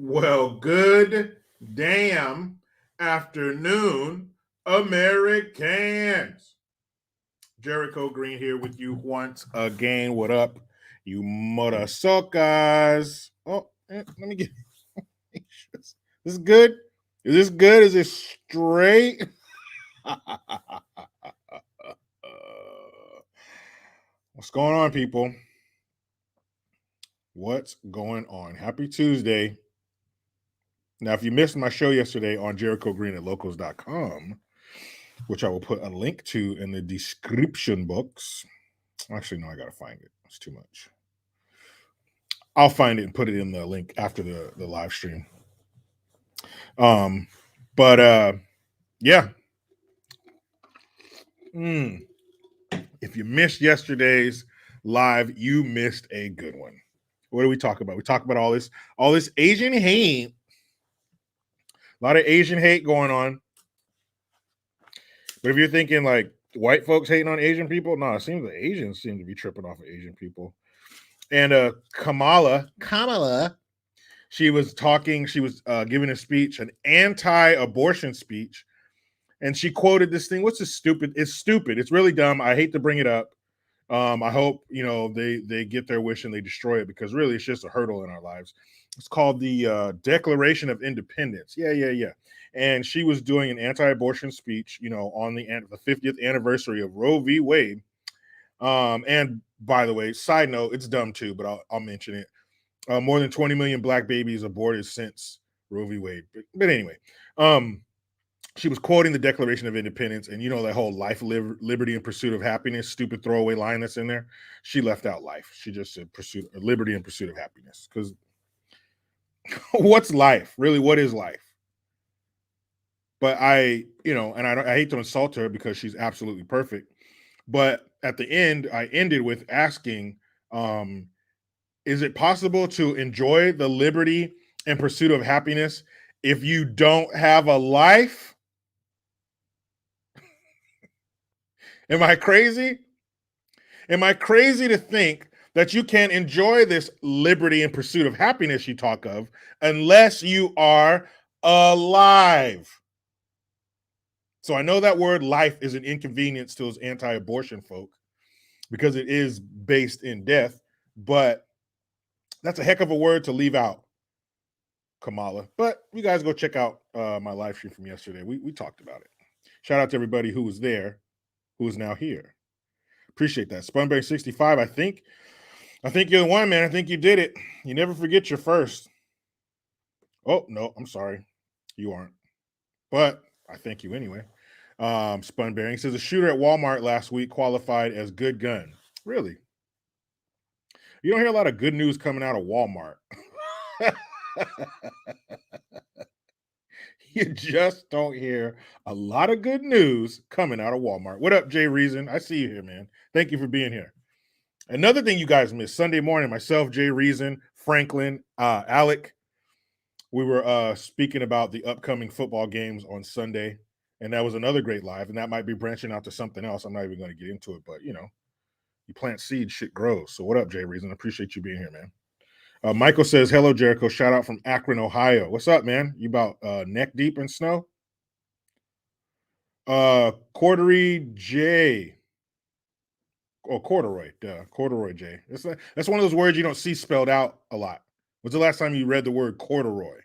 Well, good damn afternoon, Americans. Jericho Green here with you once again. What up, you mother suckers? Let me get this. Is good? Is this good? Is this straight? What's going on, people? What's going on? Happy Tuesday. Now, if you missed my show yesterday on Jericho Green at locals.com, which I will put a link to in the description box. Actually, no, I got to find it. It's too much. I'll find it and put it in the link after the live stream. But yeah. If you missed yesterday's live, you missed a good one. What do we talk about? We talk about all this Asian hate. A lot of Asian hate going on. But if you're thinking like white folks hating on Asian people, no, it seems the Asians seem to be tripping off of Asian people. And Kamala, she was giving a speech, an anti-abortion speech, and she quoted this thing. What's this stupid? It's stupid. It's really dumb. I hate to bring it up. I hope they get their wish and they destroy it, because really it's just a hurdle in our lives. It's called the Declaration of Independence. Yeah. And she was doing an anti-abortion speech, on the 50th anniversary of Roe v. Wade. And by the way, side note, it's dumb too, but I'll mention it. More than 20 million black babies aborted since Roe v. Wade. But anyway, she was quoting the Declaration of Independence, and that whole life, liberty, and pursuit of happiness, stupid throwaway line that's in there. She left out life. She just said liberty and pursuit of happiness. Because what's life? Really, what is life? But I hate to insult her because she's absolutely perfect. But at the end, I ended with asking, is it possible to enjoy the liberty and pursuit of happiness if you don't have a life? Am I crazy? Am I crazy to think that you can enjoy this liberty and pursuit of happiness you talk of unless you are alive? So I know that word life is an inconvenience to those anti-abortion folk because it is based in death, but that's a heck of a word to leave out, Kamala. But you guys go check out my live stream from yesterday. We talked about it. Shout out to everybody who was there, who is now here. Appreciate that. Spunberry65, I think you're the one, man. I think you did it. You never forget your first. Oh, no, I'm sorry. You aren't. But I thank you anyway. Spunberry says a shooter at Walmart last week qualified as good gun. Really? You don't hear a lot of good news coming out of Walmart. You just don't hear a lot of good news coming out of Walmart. What up, Jay Reason? I see you here, man. Thank you for being here. Another thing you guys missed, Sunday morning, myself, Jay Reason, Franklin, Alec, we were speaking about the upcoming football games on Sunday, and that was another great live, and that might be branching out to something else. I'm not even going to get into it, but, you plant seeds, shit grows. So what up, Jay Reason? I appreciate you being here, man. Michael says, hello, Jericho. Shout out from Akron, Ohio. What's up, man? You about neck deep in snow? Corduroy J. Oh, corduroy. Duh. Corduroy J. That's one of those words you don't see spelled out a lot. When's the last time you read the word corduroy?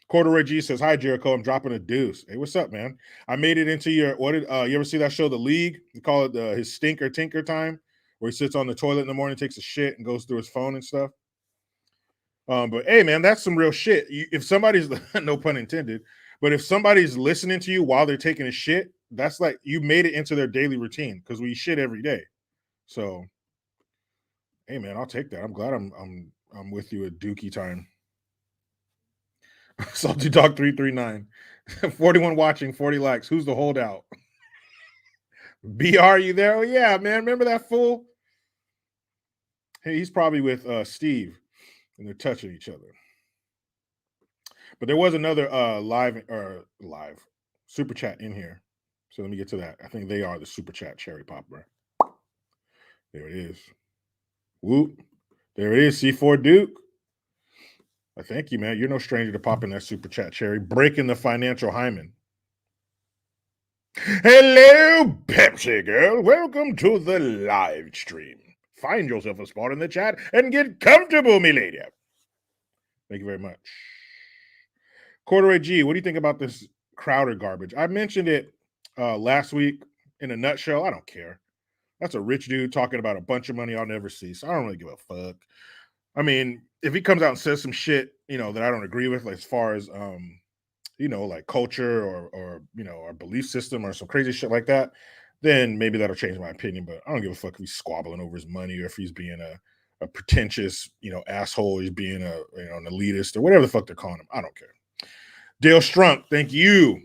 Corduroy G says, hi, Jericho. I'm dropping a deuce. Hey, what's up, man? I made it into you ever see that show, The League? You call it his stinker tinker time, where he sits on the toilet in the morning, takes a shit, and goes through his phone and stuff. But hey, man, that's some real shit. If somebody's, no pun intended, but if somebody's listening to you while they're taking a shit, that's like you made it into their daily routine, because we shit every day. So, hey, man, I'll take that. I'm glad I'm with you at Dookie time. Salty Dog 339, 41 watching, 40 likes. Who's the holdout? BR, you there? Oh yeah, man. Remember that fool? Hey, he's probably with Steve, and they're touching each other. But there was another live super chat in here. So let me get to that. I think they are the super chat cherry popper. There it is. Whoop. There it is. C4 Duke. Thank you, man. You're no stranger to popping that super chat, Cherry. Breaking the financial hymen. Hello, Pepsi girl. Welcome to the live stream. Find yourself a spot in the chat and get comfortable, me lady. Thank you very much. Corduroy G, what do you think about this Crowder garbage? I mentioned it last week in a nutshell. I don't care. That's a rich dude talking about a bunch of money I'll never see. So I don't really give a fuck. I mean, if he comes out and says some shit, that I don't agree with, like, as far as like culture or our belief system or some crazy shit like that, then maybe that'll change my opinion. But I don't give a fuck if he's squabbling over his money or if he's being a pretentious, asshole. He's being an elitist or whatever the fuck they're calling him. I don't care. Dale Strunk, thank you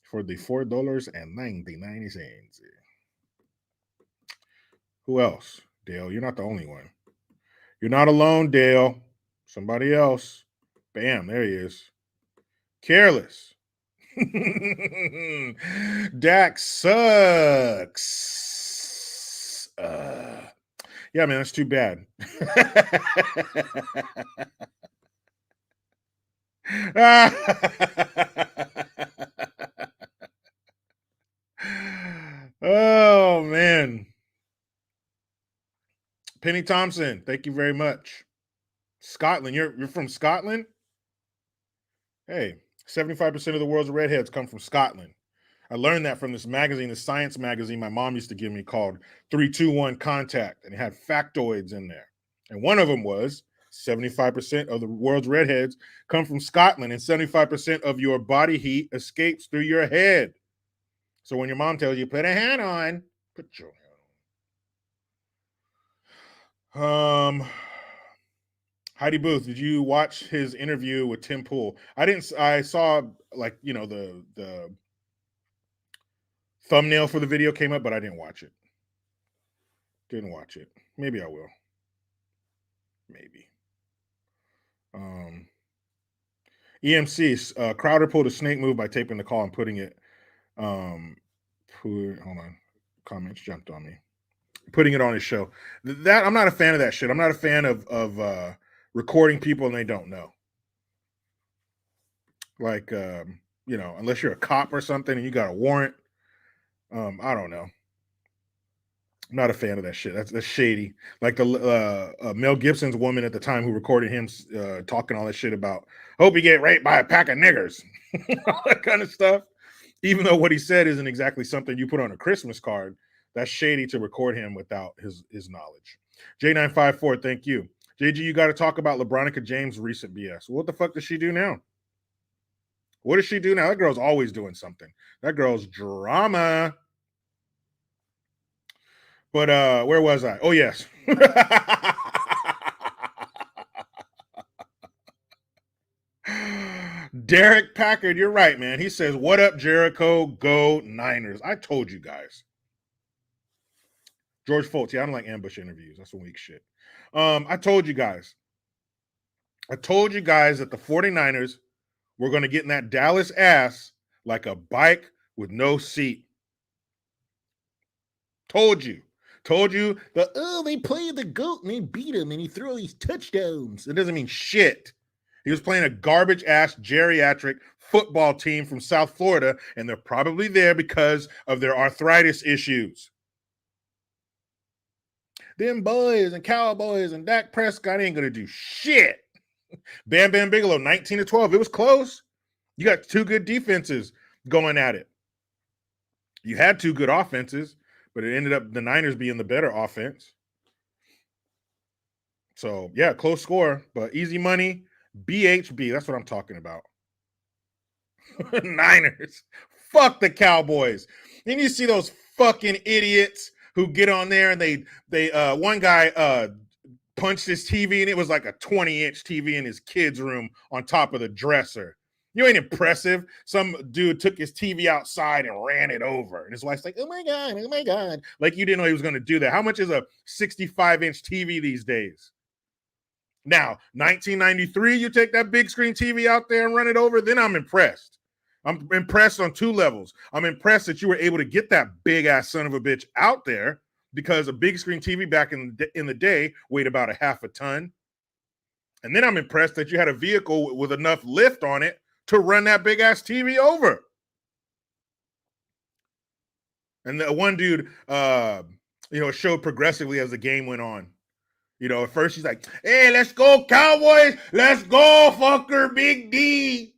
for the $4.99. Who else? Dale, you're not the only one. You're not alone, Dale. Somebody else. Bam, there he is. Careless. Dak sucks. Yeah, man, that's too bad. Oh, man. Penny Thompson, thank you very much. Scotland, you're from Scotland? Hey, 75% of the world's redheads come from Scotland. I learned that from this magazine, the science magazine my mom used to give me called 321 Contact, and it had factoids in there. And one of them was 75% of the world's redheads come from Scotland, and 75% of your body heat escapes through your head. So when your mom tells you, put a hat on, put your hat on. Heidi Booth, did you watch his interview with Tim Pool? I didn't. I saw the thumbnail for the video came up, but I didn't watch it. Didn't watch it. Maybe I will. Maybe. EMC, Crowder pulled a snake move by taping the call and putting it. Hold on. Comments jumped on me. Putting it on his show. That I'm not a fan of that shit. I'm not a fan of recording people and they don't know. Like, unless you're a cop or something and you got a warrant. I don't know. I'm not a fan of that shit. That's shady. Like the Mel Gibson's woman at the time who recorded him talking all that shit about, hope you get raped by a pack of niggers, all that kind of stuff. Even though what he said isn't exactly something you put on a Christmas card, that's shady to record him without his knowledge. J954, thank you. JG, you got to talk about LeBronica James' recent BS. What the fuck does she do now? What does she do now? That girl's always doing something. That girl's drama. But where was I? Oh, yes. Derek Packard, you're right, man. He says, what up, Jericho? Go Niners. I told you guys. George Fultz. Yeah, I don't like ambush interviews. That's some weak shit. I told you guys. I told you guys that the 49ers were going to get in that Dallas ass like a bike with no seat. Told you they played the GOAT and they beat him and he threw all these touchdowns. It doesn't mean shit. He was playing a garbage ass geriatric football team from South Florida, and they're probably there because of their arthritis issues. Them boys and Cowboys and Dak Prescott ain't gonna do shit. Bam Bam Bigelow, 19-12. It was close. You got two good defenses going at it. You had two good offenses, but it ended up the Niners being the better offense. So, yeah, close score, but easy money. BHB, that's what I'm talking about. Niners. Fuck the Cowboys. Then you see those fucking idiots who get on there and they one guy punched his TV and it was like a 20-inch TV in his kid's room on top of the dresser. You ain't impressive. Some dude took his TV outside and ran it over. And his wife's like, oh my God. Like you didn't know he was going to do that. How much is a 65-inch TV these days? Now, 1993, you take that big screen TV out there and run it over, then I'm impressed. I'm impressed on two levels. I'm impressed that you were able to get that big ass son of a bitch out there because a big screen TV back in the day weighed about a half a ton. And then I'm impressed that you had a vehicle with enough lift on it to run that big ass TV over. And the one dude, showed progressively as the game went on. At first he's like, "Hey, let's go Cowboys. Let's go, fucker, Big D."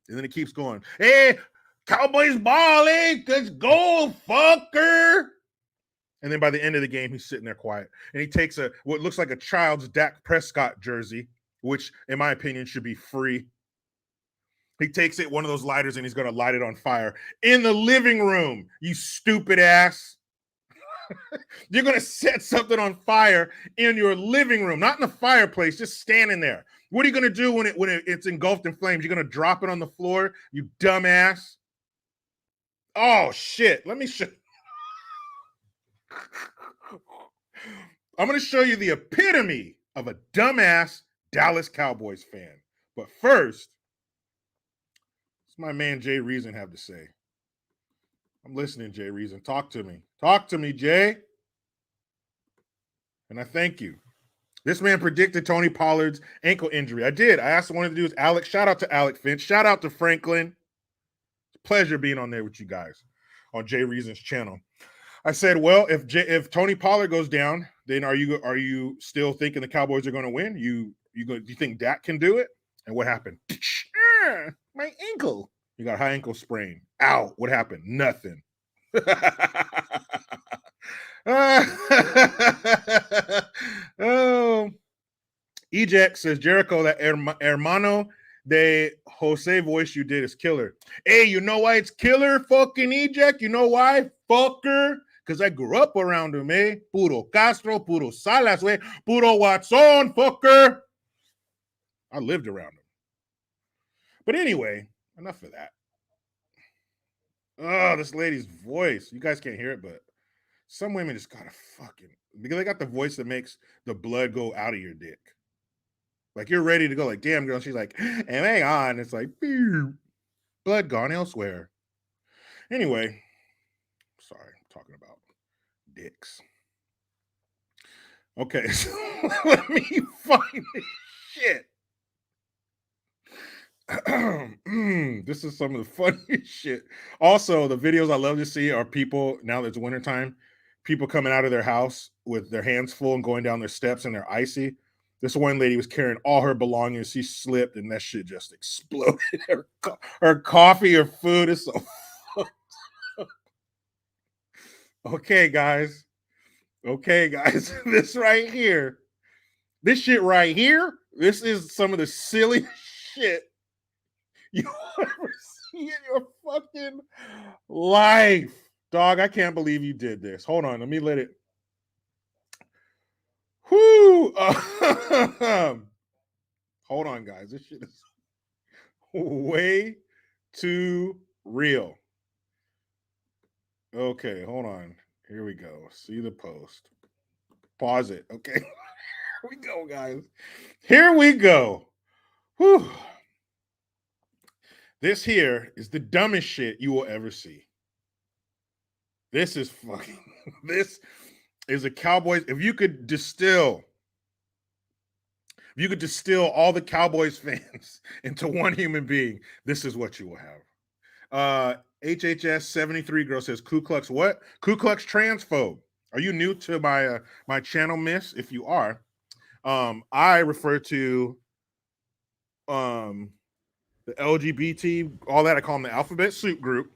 And then it keeps going. "Hey, Cowboys balling. Let's go, fucker." And then by the end of the game, he's sitting there quiet. And he takes what looks like a child's Dak Prescott jersey, which, in my opinion, should be free. He takes it, one of those lighters, and he's going to light it on fire in the living room, you stupid ass. You're going to set something on fire in your living room, not in the fireplace, just standing there. What are you going to do when it's engulfed in flames? You're going to drop it on the floor, you dumbass? Oh, shit. Let me show. I'm going to show you the epitome of a dumbass Dallas Cowboys fan. But first, what's my man Jay Reason have to say? I'm listening, Jay Reason. Talk to me. Talk to me, Jay. And I thank you. This man predicted Tony Pollard's ankle injury. I did. I asked one of the dudes, Alex. Shout out to Alec Finch. Shout out to Franklin. It's a pleasure being on there with you guys on Jay Reason's channel. I said, well, if Tony Pollard goes down, then are you still thinking the Cowboys are going to win? Do you think Dak can do it? And what happened? My ankle. You got high ankle sprain. Ow. What happened? Nothing. Oh. Eject says, Jericho, that hermano de Jose voice you did is killer. Hey, you know why it's killer, fucking Eject? You know why, fucker? Because I grew up around him, eh? Puro Castro, puro Salas, way, puro Watson, fucker. I lived around him. But anyway, enough of that. Oh, this lady's voice. You guys can't hear it, but some women just got because they got the voice that makes the blood go out of your dick. Like you're ready to go, like, damn, girl. She's like, and hang on. It's like, blood gone elsewhere. Anyway, sorry, I'm talking about dicks. Okay, so let me find this shit. This is some of the funniest shit. Also, the videos I love to see are people, now that it's wintertime, people coming out of their house with their hands full and going down their steps and they're icy. This one lady was carrying all her belongings. She slipped and that shit just exploded. Her coffee, her food is so Okay, guys. This right here. This shit right here. This is some of the silly shit you ever see in your fucking life. Dog, I can't believe you did this. Hold on. Let me let it. Whoo. Hold on, guys. This shit is way too real. Okay, hold on. Here we go. See the post. Pause it. Okay. Here we go, guys. Here we go. Whew. This here is the dumbest shit you will ever see. This is a Cowboys. If you could distill all the Cowboys fans into one human being, this is what you will have. HHS 73 girl says, Ku Klux what? Ku Klux Transphobe. Are you new to my channel, miss? If you are, I refer to the LGBT, all that, I call them the alphabet soup group.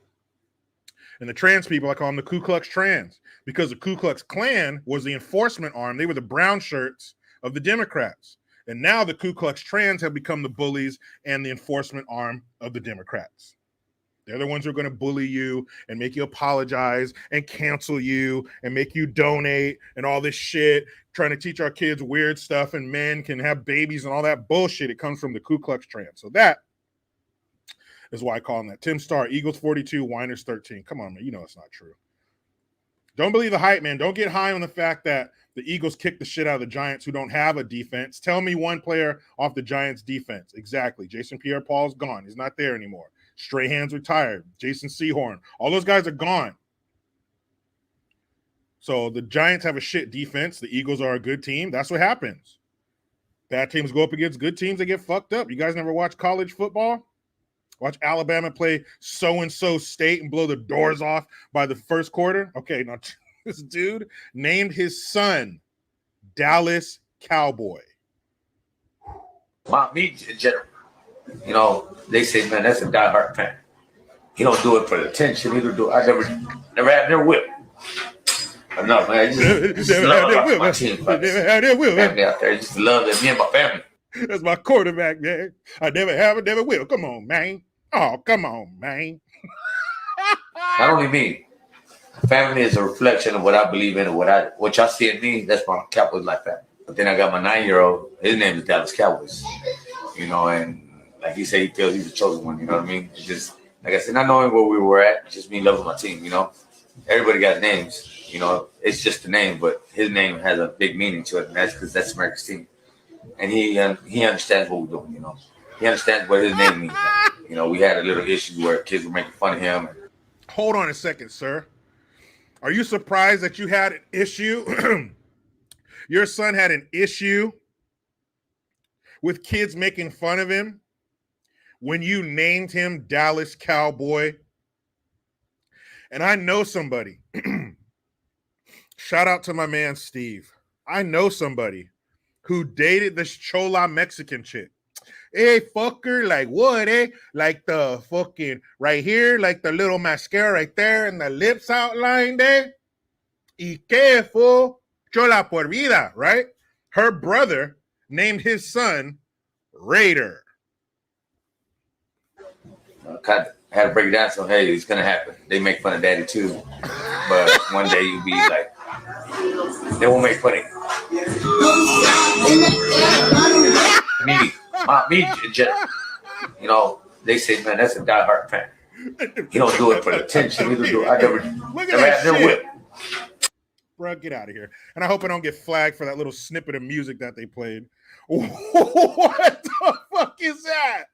And the trans people, I call them the Ku Klux Trans, because the Ku Klux Klan was the enforcement arm. They were the brown shirts of the Democrats. And now the Ku Klux Trans have become the bullies and the enforcement arm of the Democrats. They're the ones who are going to bully you and make you apologize and cancel you and make you donate and all this shit, trying to teach our kids weird stuff and men can have babies and all that bullshit. It comes from the Ku Klux Trans. So that is why I call them that. Tim Starr, Eagles 42, Winers 13. Come on, man. You know it's not true. Don't believe the hype, man. Don't get high on the fact that the Eagles kicked the shit out of the Giants who don't have a defense. Tell me one player off the Giants defense. Exactly. Jason Pierre-Paul's gone. He's not there anymore. Strahan's retired. Jason Sehorn. All those guys are gone. So the Giants have a shit defense. The Eagles are a good team. That's what happens. Bad teams go up against good teams. They get fucked up. You guys never watch college football? Watch Alabama play so-and-so state and blow the doors off by the first quarter? Okay, now this dude named his son Dallas Cowboy. Me in general, you know, they say, man, that's a diehard fan. He don't do it for the attention. He don't do it. I never had their whip. Enough, man. Just love my team. Family out there. Just love that me and my family. That's my quarterback, man. I never have, I never will. Come on, man. Oh, come on, man. Not only me. Family is a reflection of what I believe in and what y'all see in me. That's my Cowboys life family. But then I got my 9-year-old. His name is Dallas Cowboys. You know, and like he said, he feels he's the chosen one. You know what I mean? It's just, like I said, not knowing where we were at, just me loving my team, you know. Everybody got names. You know, it's just a name, but his name has a big meaning to it, and that's because that's America's team. And he understands what we're doing, you know. He understands what his name means. You know, we had a little issue where kids were making fun of him. Hold on a second, sir. Are you surprised that you had an issue? Your son had an issue with kids making fun of him when you named him Dallas Cowboy? And I know somebody. Shout out to my man, Steve. I know somebody who dated this Chola Mexican chick. Hey, fucker, like what, eh? Like the fucking right here, like the little mascara right there and the lips outlined there. Y que fool, Chola por vida, right? Her brother named his son Raider. I had to break it down, so hey, it's gonna happen. They make fun of daddy too. But one day you'll be like, they won't make fun of you. Me in general. You know, they say, man, that's a diehard fan. He don't do it for the attention. He don't do it. I never had their whip. Bro, get out of here. And I hope I don't get flagged for that little snippet of music that they played. What the fuck is that?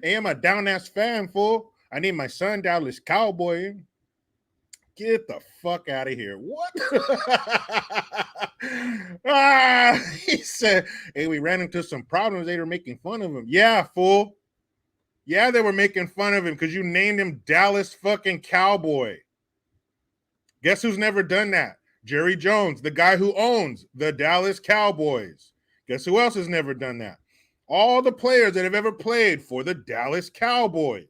Hey, I'm a down-ass fan, fool. I need my son Dallas Cowboy. Get the fuck out of here. What? He said, hey, we ran into some problems. They were making fun of him. Yeah, fool. Yeah, they were making fun of him because you named him Dallas fucking Cowboy. Guess who's never done that? Jerry Jones, the guy who owns the Dallas Cowboys. Guess who else has never done that? All the players that have ever played for the Dallas Cowboys.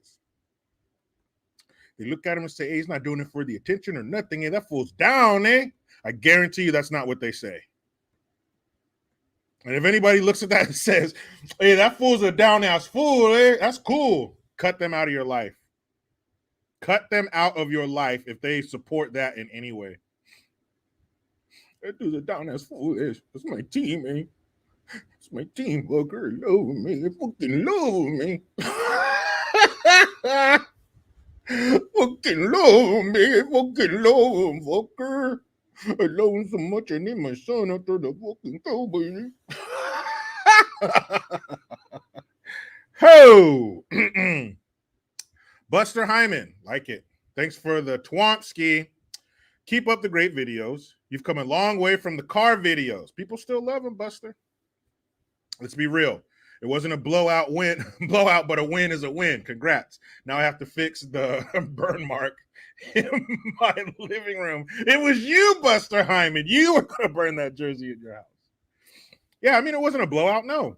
They look at him and say, hey, he's not doing it for the attention or nothing. Hey, that fool's down, eh? I guarantee you that's not what they say. And if anybody looks at that and says, hey, that fool's a down-ass fool, eh? That's cool. Cut them out of your life. Cut them out of your life if they support that in any way. That dude's a down-ass fool. That's my team, eh? It's my team, fucker. Love me. They fucking love me. Fucking love me. Fucking love him, fucker. I love him so much I need my son after the fucking cowboy. Ho! Buster Hyman, like it. Thanks for the Twompski. Keep up the great videos. You've come a long way from the car videos. People still love him, Buster. Let's be real. It wasn't a blowout, but a win is a win. Congrats. Now I have to fix the burn mark in my living room. It was you, Buster Hyman. You were going to burn that jersey in your house. Yeah, I mean, it wasn't a blowout. No.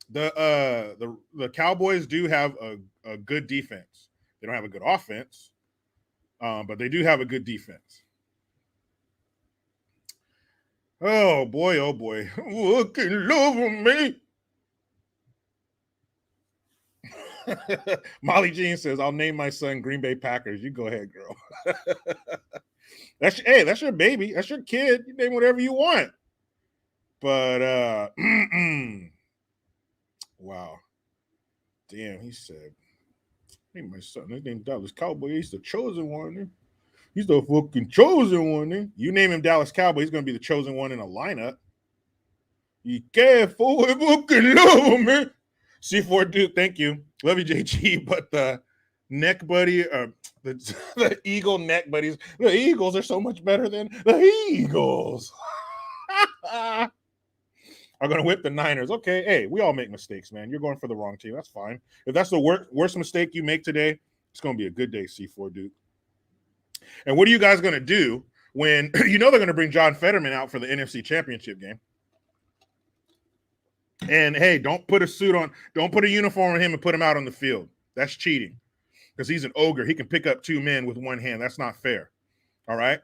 The Cowboys do have a good defense. They don't have a good offense, but they do have a good defense. Oh boy, oh boy. Fucking love me. Molly Jean says, I'll name my son Green Bay Packers. You go ahead, girl. That's your baby. That's your kid. You name whatever you want. But wow. Damn, he said, hey, my son, his name Dallas Cowboy. He's the chosen one. Eh? He's the fucking chosen one. Eh? You name him Dallas Cowboy, he's going to be the chosen one in a lineup. You careful. Fucking love him, man. C4 Duke, thank you. Love you, JG. But the neck buddy, the Eagle neck buddies, the Eagles are so much better than the Eagles. Are going to whip the Niners. Okay, hey, we all make mistakes, man. You're going for the wrong team. That's fine. If that's the worst mistake you make today, it's going to be a good day, C4 Duke. And what are you guys going to do when you know they're going to bring John Fetterman out for the NFC Championship game? And hey, don't put a suit on, don't put a uniform on him and put him out on the field. That's cheating because he's an ogre. He can pick up two men with one hand. That's not fair. All right.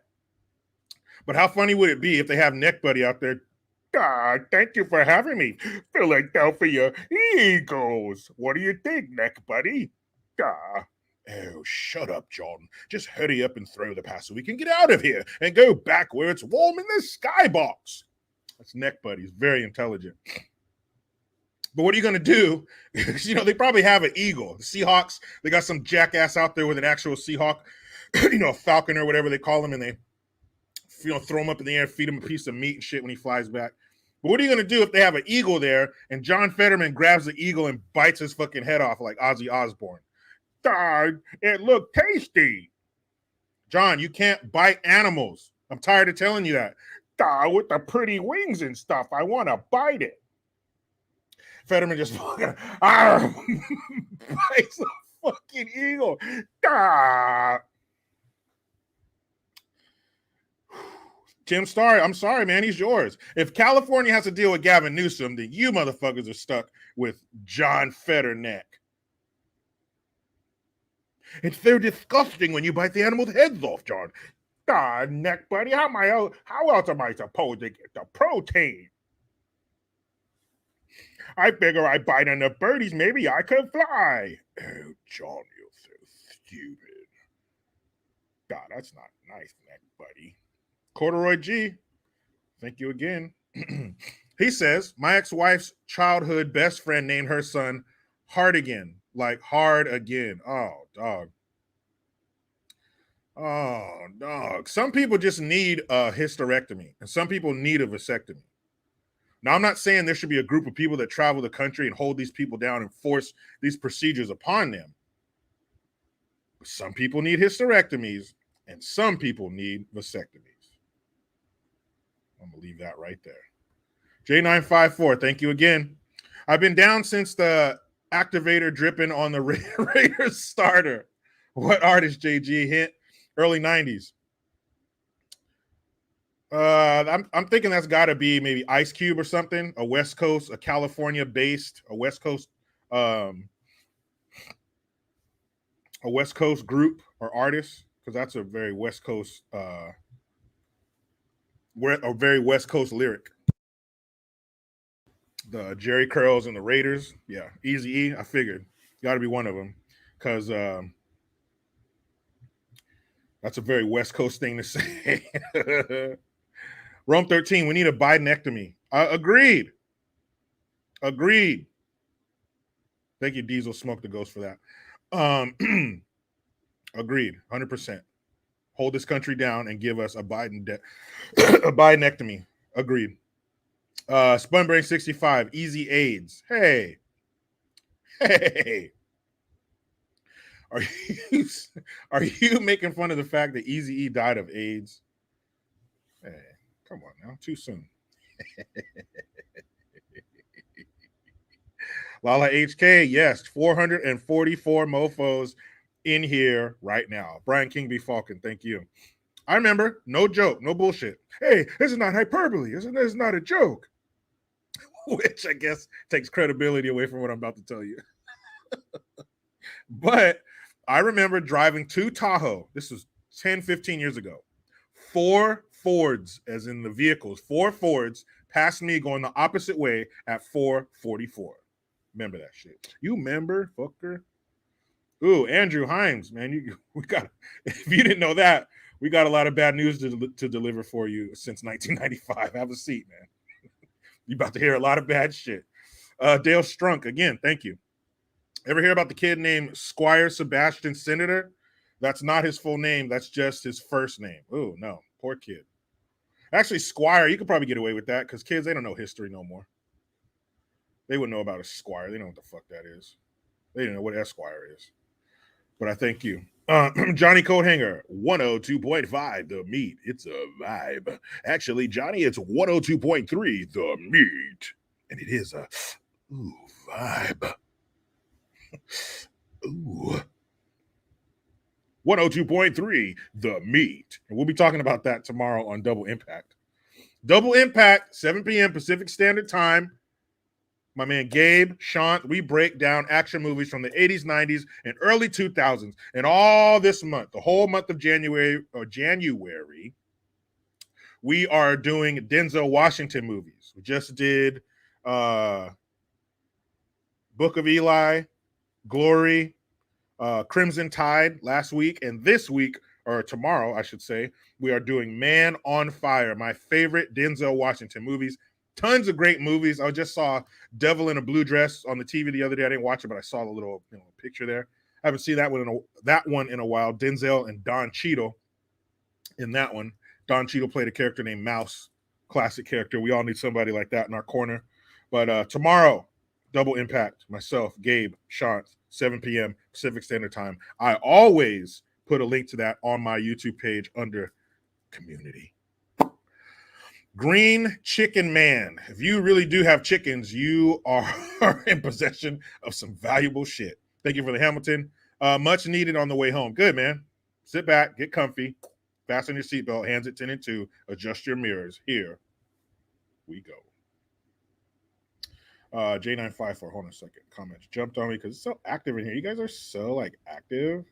But how funny would it be if they have Neck Buddy out there? Thank you for having me. Philadelphia Eagles. What do you think, Neck Buddy? Oh, shut up, John. Just hurry up and throw the pass so we can get out of here and go back where it's warm in the skybox. That's Neck Buddy. He's very intelligent. But what are you going to do? You know, they probably have an eagle. The Seahawks, they got some jackass out there with an actual Seahawk, you know, a falcon or whatever they call him, and they, you know, throw him up in the air, feed him a piece of meat and shit when he flies back. But what are you going to do if they have an eagle there and John Fetterman grabs the eagle and bites his fucking head off like Ozzy Osbourne? It looked tasty. John, you can't bite animals. I'm tired of telling you that. With the pretty wings and stuff, I want to bite it. Fetterman just fucking bites the fucking eagle. Tim Starr, I'm sorry, man. He's yours. If California has to deal with Gavin Newsom, then you motherfuckers are stuck with John Fetterneck. It's so disgusting when you bite the animal's heads off, John. Neck Buddy, how else am I supposed to get the protein? I figure I bite on the birdies, maybe I could fly. Oh, John, you're so stupid. That's not nice, Neck Buddy. Corduroy G, thank you again. He says, my ex-wife's childhood best friend named her son Hardigan, like hard again. Oh, dog. Oh, dog. Some people just need a hysterectomy, and some people need a vasectomy. Now, I'm not saying there should be a group of people that travel the country and hold these people down and force these procedures upon them. But some people need hysterectomies, and some people need vasectomies. I'm going to leave that right there. J954, thank you again. I've been down since the activator dripping on the Raiders starter. What artist, JG? Hint, early 90s. I'm thinking that's got to be maybe Ice Cube or something, a West Coast, a California-based, a West Coast group or artist, because that's a very West Coast, a very West Coast lyric. The Jerry Curls and the Raiders, yeah, Eazy-E. I figured got to be one of them, because that's a very West Coast thing to say. Rome 13, we need a Bidenectomy. Agreed. Thank you, Diesel Smoke the Ghost, for that. Agreed, 100%. Hold this country down and give us a Bidenectomy. Agreed. Spunbrain 65, Easy AIDS. Hey. Are you making fun of the fact that Eazy-E died of AIDS? Hey. Come on now, too soon. Lala HK, yes, 444 mofos in here right now. Brian King B. Falcon, thank you. I remember, no joke, no bullshit. Hey, this is not hyperbole. This is not a joke. Which I guess takes credibility away from what I'm about to tell you. But I remember driving to Tahoe. This was 10, 15 years ago. 4 Fords, as in the vehicles, 4 Fords passed me going the opposite way at 444. Remember that shit. You remember, fucker? Ooh, Andrew Himes, man. If you didn't know that, we got a lot of bad news to deliver for you since 1995. Have a seat, man. You're about to hear a lot of bad shit. Dale Strunk, again, thank you. Ever hear about the kid named Squire Sebastian Senator? That's not his full name. That's just his first name. Oh, no. Poor kid. Actually, Squire, you could probably get away with that because kids, they don't know history no more. They wouldn't know about a Squire. They know what the fuck that is. They don't know what Esquire is. But I thank you. Johnny Coathanger, 102.5, the meat. It's a vibe. Actually, Johnny, it's 102.3, the meat. And it is a vibe. Ooh. 102.3, the meat. And we'll be talking about that tomorrow on Double Impact. Double Impact, 7 p.m. Pacific Standard Time. My man Gabe, Sean, we break down action movies from the 80s, 90s, and early 2000s. And all this month, the whole month of January, we are doing Denzel Washington movies. We just did Book of Eli, Glory, Crimson Tide last week. And this week, or tomorrow, I should say, we are doing Man on Fire, my favorite Denzel Washington movies. Tons of great movies. I just saw Devil in a Blue Dress on the TV the other day. I didn't watch it, but I saw the little picture there. I haven't seen that one in a while. Denzel and Don Cheadle in that one. Don Cheadle played a character named Mouse, classic character. We all need somebody like that in our corner. But tomorrow, Double Impact, myself, Gabe, Sean, 7 p.m. Pacific Standard Time. I always put a link to that on my YouTube page under Community. Green Chicken Man. If you really do have chickens, you are in possession of some valuable shit. Thank you for the Hamilton. Much needed on the way home. Good, man. Sit back, get comfy, fasten your seatbelt, hands at 10 and 2, adjust your mirrors. Here we go. J954, hold on a second. Comments jumped on me because it's so active in here. You guys are so active.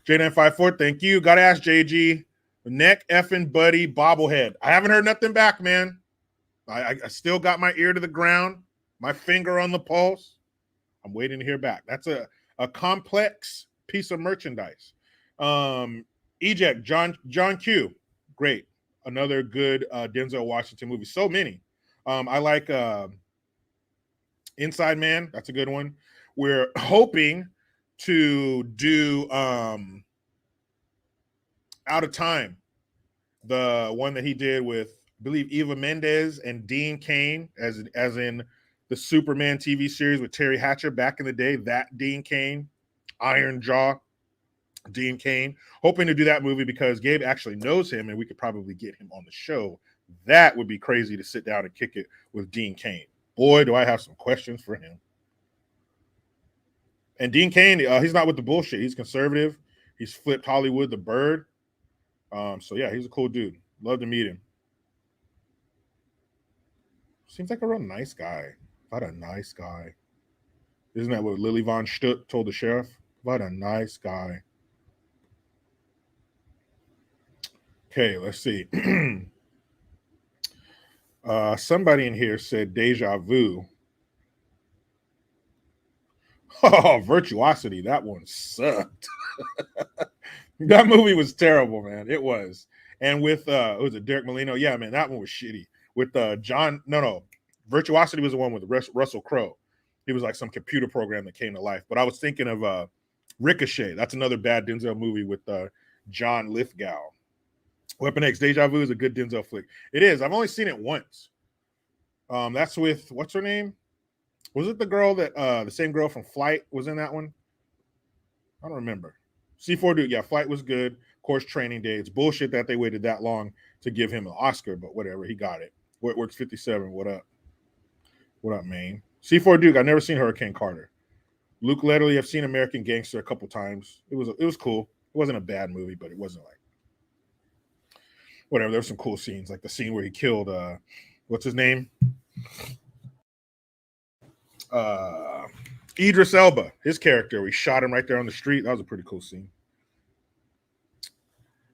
J954, thank you. Gotta ask JG. Neck effing buddy bobblehead. I haven't heard nothing back, man. I still got my ear to the ground, my finger on the pulse. I'm waiting to hear back. That's a complex piece of merchandise. Eject, John Q. Great. Another good Denzel Washington movie. So many. I like Inside Man. That's a good one. We're hoping to do Out of Time, the one that he did with, I believe, Eva Mendes and Dean Cain, as in the Superman TV series with Terry Hatcher back in the day. That Dean Cain, Iron Jaw, Dean Cain. Hoping to do that movie because Gabe actually knows him and we could probably get him on the show. That would be crazy to sit down and kick it with Dean Cain. Boy, do I have some questions for him. And Dean Cain, he's not with the bullshit. He's conservative. He's flipped Hollywood the bird. So yeah, he's a cool dude. Love to meet him. Seems like a real nice guy. What a nice guy. Isn't that what Lily Von Stutt told the sheriff? What a nice guy. Okay, let's see. Somebody in here said deja vu. Oh, Virtuosity. That one sucked. That movie was terrible, man. It was. And with was it Derek Molino? Yeah, man, that one was shitty. With Virtuosity was the one with Russell Crowe. He was like some computer program that came to life. But I was thinking of Ricochet. That's another bad Denzel movie with John Lithgow. Weapon X, Deja Vu is a good Denzel flick. It is. I've only seen it once. That's with, what's her name? Was it the girl that, the same girl from Flight was in that one? I don't remember. C4 Dude, yeah, Flight was good. Of course, Training Day. It's bullshit that they waited that long to give him an Oscar, but whatever, he got it. Works 57. What up? What up, man? C4 Duke, I've never seen Hurricane Carter. Luke Letterly, I've seen American Gangster a couple times. It was cool. It wasn't a bad movie, but it wasn't like whatever. There were some cool scenes, like the scene where he killed what's his name? Idris Elba, his character. We shot him right there on the street. That was a pretty cool scene.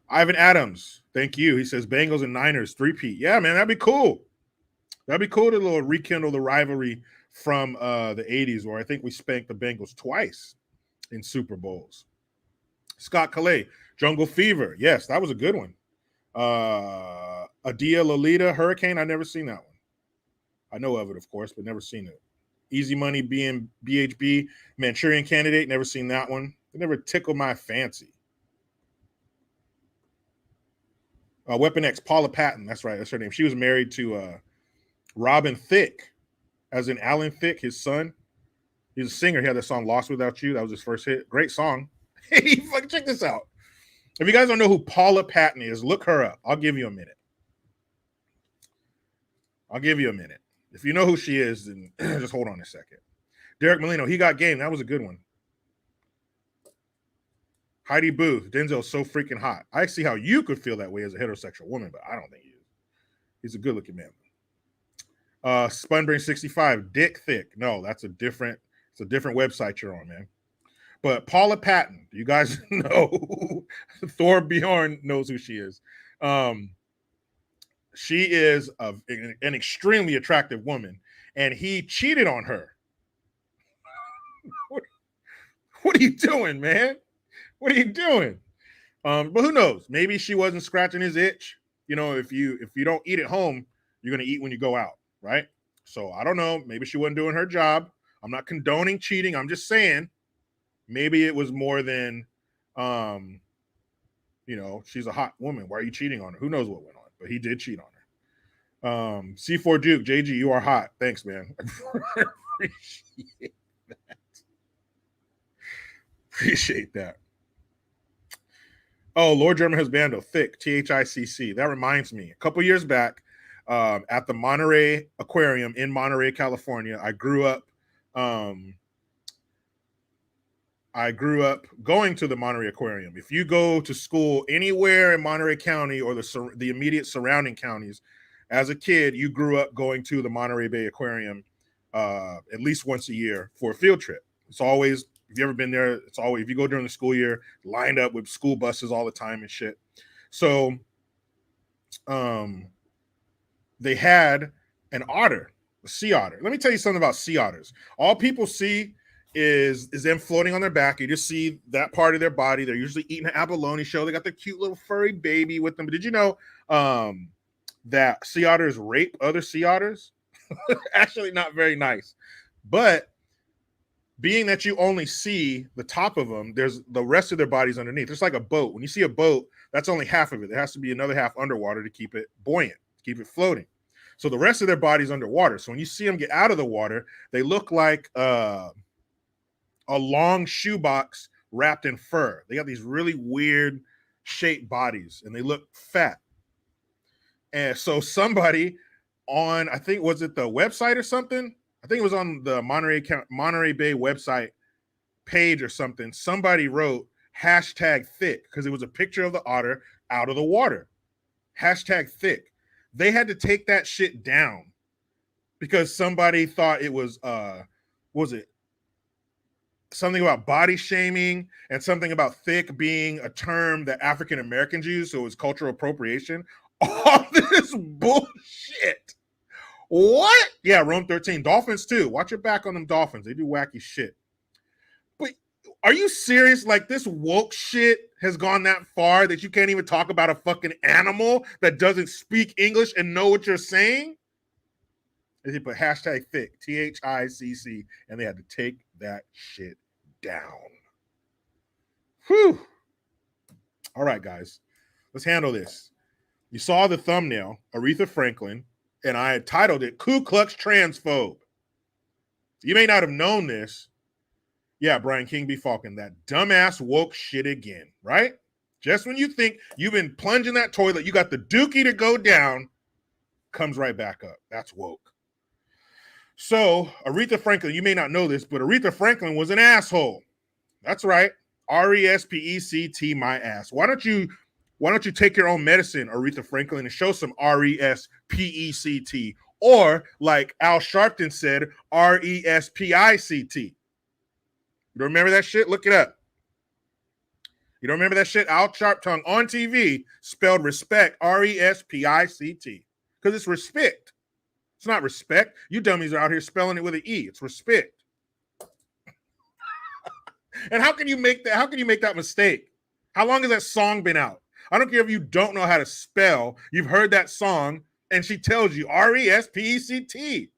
Ivan Adams, thank you. He says Bengals and Niners 3-peat. Yeah, man, that'd be cool. That'd be cool to rekindle the rivalry from the 80s, where I think we spanked the Bengals twice in Super Bowls. Scott Calais, Jungle Fever. Yes, that was a good one. Adia Lolita, Hurricane. I've never seen that one. I know of it, of course, but never seen it. Easy Money being BHB, Manchurian Candidate. Never seen that one. It never tickled my fancy. Weapon X, Paula Patton. That's right. That's her name. She was married to Robin Thicke, as in Alan Thicke, his son. He's a singer. He had that song Lost Without You. That was his first hit. Great song. Hey, fuck, check this out. If you guys don't know who Paula Patton is, look her up. I'll give you a minute. If you know who she is, then just hold on a second. Derek Molino, he got game. That was a good one. Heidi Booth, Denzel's so freaking hot. I see how you could feel that way as a heterosexual woman, but I don't think he is. He's a good-looking man. Spunbrain 65, Dick Thick. No, it's a different website you're on, man. But Paula Patton, you guys know Thor Bjorn knows who she is. She is an extremely attractive woman, and he cheated on her. What are you doing, man? What are you doing? But who knows? Maybe she wasn't scratching his itch. You know, if you don't eat at home, you're gonna eat when you go out, right? So I don't know. Maybe she wasn't doing her job. I'm not condoning cheating. I'm just saying maybe it was more than, she's a hot woman. Why are you cheating on her? Who knows what went on? But he did cheat on her. C4 Duke, JG, you are hot. Thanks, man. Appreciate that. Oh, Lord German Husbando, thick, THICC. That reminds me, a couple years back, at the Monterey Aquarium in Monterey, California, I grew up going to the Monterey Aquarium. If you go to school anywhere in Monterey County or the immediate surrounding counties, as a kid, you grew up going to the Monterey Bay Aquarium at least once a year for a field trip. It's always, if you've ever been there, it's always, if you go during the school year, lined up with school buses all the time and shit. So they had an otter, a sea otter. Let me tell you something about sea otters. All people see is them floating on their back. You just see that part of their body. They're usually eating an abalone show. They got their cute little furry baby with them. But did you know that sea otters rape other sea otters? Actually, not very nice. But being that you only see the top of them, there's the rest of their bodies underneath. It's like a boat. When you see a boat, that's only half of it. There has to be another half underwater to keep it buoyant, to keep it floating. So the rest of their body's underwater. So when you see them get out of the water, they look like a long shoebox wrapped in fur. They got these really weird shaped bodies, and they look fat. And so somebody on, I think, was it the website or something? I think it was on the Monterey Bay website page or something. Somebody wrote #thick because it was a picture of the otter out of the water. #thick. They had to take that shit down because somebody thought it was it something about body shaming and something about thick being a term that African Americans use, so it was cultural appropriation. All this bullshit. What? Yeah, Rome 13. Dolphins too. Watch your back on them Dolphins. They do wacky shit. But are you serious? Like, this woke shit has gone that far that you can't even talk about a fucking animal that doesn't speak English and know what you're saying? And they put #thick, THICC, and they had to take that shit down. Whew. All right, guys. Let's handle this. You saw the thumbnail, Aretha Franklin, and I had titled it Ku Klux Transphobe. You may not have known this. Yeah, Brian King B. Falcon, that dumbass woke shit again, right? Just when you think you've been plunging that toilet, you got the dookie to go down, comes right back up. That's woke. So Aretha Franklin, you may not know this, but Aretha Franklin was an asshole. That's right. RESPECT, my ass. Why don't you take your own medicine, Aretha Franklin, and show some RESPECT? Or, like Al Sharpton said, RESPICT. You don't remember that shit? Look it up. You don't remember that shit? Al Sharpton on TV spelled respect, RESPICT. Because it's respect. It's not respect. You dummies are out here spelling it with an E. It's respect. And how can you make that? How can you make that mistake? How long has that song been out? I don't care if you don't know how to spell. You've heard that song, and she tells you RESPECT.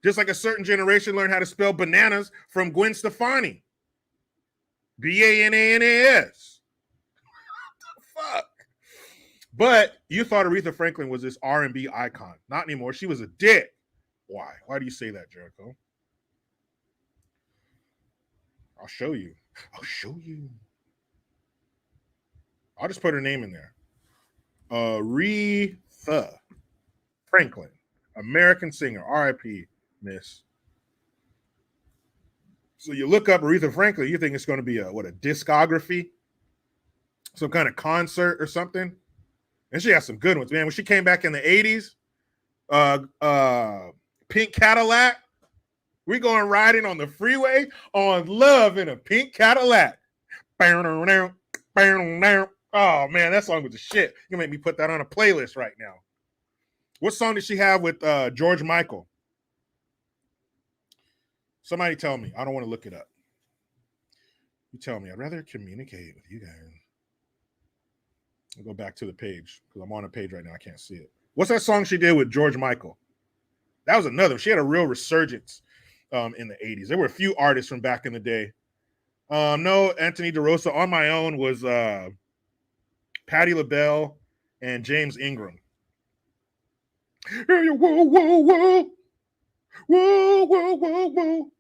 Just like a certain generation learned how to spell bananas from Gwen Stefani. BANANAS. Fuck. But you thought Aretha Franklin was this R&B icon. Not anymore. She was a dick. Why? Why do you say that, Jericho? I'll show you. I'll show you. I'll just put her name in there. Aretha Franklin, American singer, R.I.P. Miss. So you look up Aretha Franklin, you think it's going to be a discography, some kind of concert or something. And she has some good ones, man. When she came back in the 80s, Pink Cadillac, we going riding on the freeway on Love in a Pink Cadillac. Oh man, that song was the shit. You can make me put that on a playlist right now. What song did she have with George Michael? Somebody tell me. I don't want to look it up. You tell me. I'd rather communicate with you guys. I'll go back to the page because I'm on a page right now. I can't see it. What's that song she did with George Michael? That was another. She had a real resurgence in the 80s. There were a few artists from back in the day. No, Anthony DeRosa. On My Own was Patti LaBelle and James Ingram. Whoa, whoa, whoa. Whoa, whoa, whoa, whoa.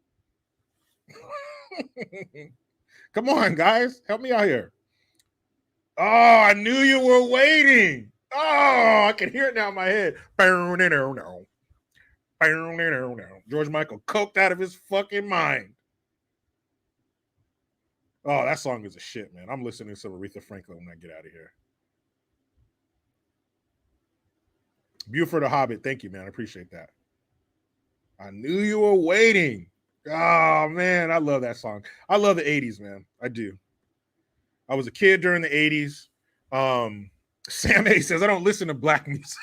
Come on, guys. Help me out here. Oh, I knew you were waiting. Oh, I can hear it now in my head. George Michael coked out of his fucking mind. Oh, that song is a shit, man. I'm listening to some Aretha Franklin when I get out of here. Buford the Hobbit. Thank you, man. I appreciate that. I knew you were waiting. Oh, man. I love that song. I love the 80s, man. I do. I was a kid during the 80s. Sam A says, I don't listen to black music.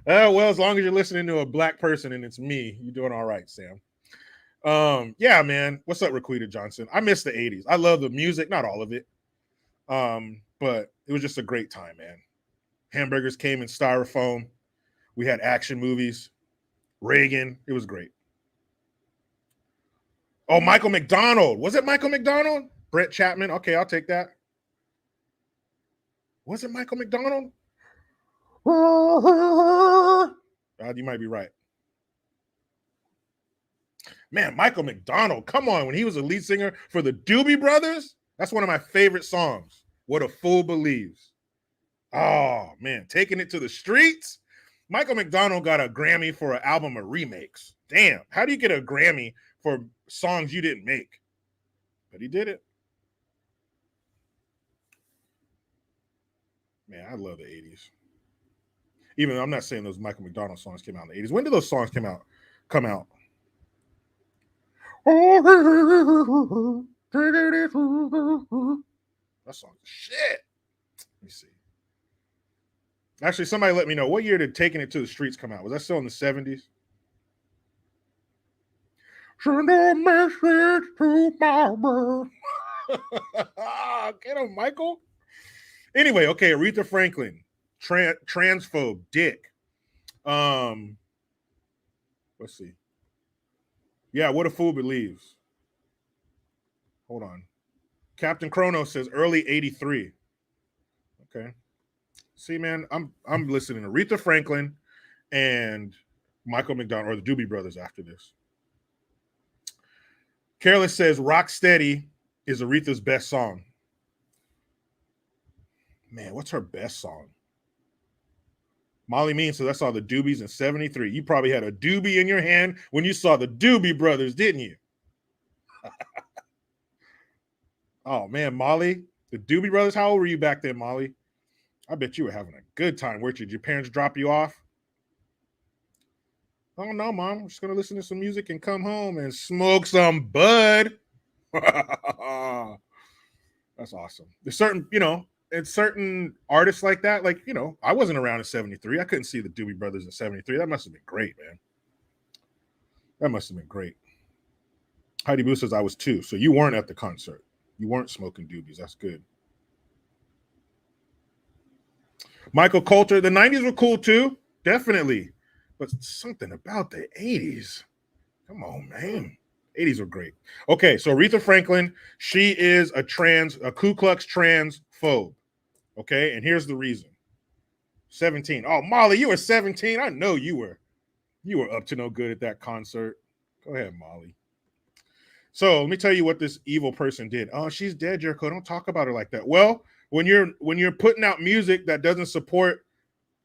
Well, as long as you're listening to a black person and it's me, you're doing all right, Sam. Yeah, man. What's up, Raquita Johnson? I miss the 80s. I love the music, not all of it. But it was just a great time, man. Hamburgers came in styrofoam. We had action movies. Reagan. It was great. Oh, Michael McDonald. Was it Michael McDonald? Brett Chapman. Okay, I'll take that. Was it Michael McDonald? You might be right. Man, Michael McDonald. Come on. When he was a lead singer for the Doobie Brothers, that's one of my favorite songs. What a Fool Believes. Oh, man. Taking it to the streets. Michael McDonald got a Grammy for an album of remakes. Damn. How do you get a Grammy for songs you didn't make? But he did it. Man, I love the 80s. Even though I'm not saying those Michael McDonald songs came out in the 80s. When did those songs come out? That song's shit. Let me see. Actually, somebody let me know. What year did Taking It to the Streets come out? Was that still in the 70s? Send a message to Mama. Get him, Michael. Anyway, okay, Aretha Franklin, transphobe, dick. Let's see. Yeah, What a Fool Believes. Hold on. Captain Chrono says early 83. Okay. See, man, I'm listening to Aretha Franklin and Michael McDonald, or the Doobie Brothers after this. Careless says Rock Steady is Aretha's best song. Man, what's her best song? Molly Mean says I saw the Doobies in 73. You probably had a doobie in your hand when you saw the Doobie Brothers, didn't you? Oh, man, Molly, the Doobie Brothers. How old were you back then, Molly? I bet you were having a good time, weren't you? Did your parents drop you off? Oh, no, Mom. I'm just going to listen to some music and come home and smoke some bud. That's awesome. There's certain, and certain artists like that, like, I wasn't around in 73. I couldn't see the Doobie Brothers in 73. That must have been great, man. That must have been great. Heidi Boo says I was 2. So you weren't at the concert. You weren't smoking doobies. That's good. Michael Coulter, the 90s were cool too. Definitely. But something about the 80s. Come on, man. 80s were great. Okay, so Aretha Franklin, she is a Ku Klux Trans phobe. Okay, and here's the reason. 17. Oh, Molly, you were 17. I know you were up to no good at that concert. Go ahead, Molly. So let me tell you what this evil person did. Oh, she's dead, Jericho. Don't talk about her like that. Well, when you're putting out music that doesn't support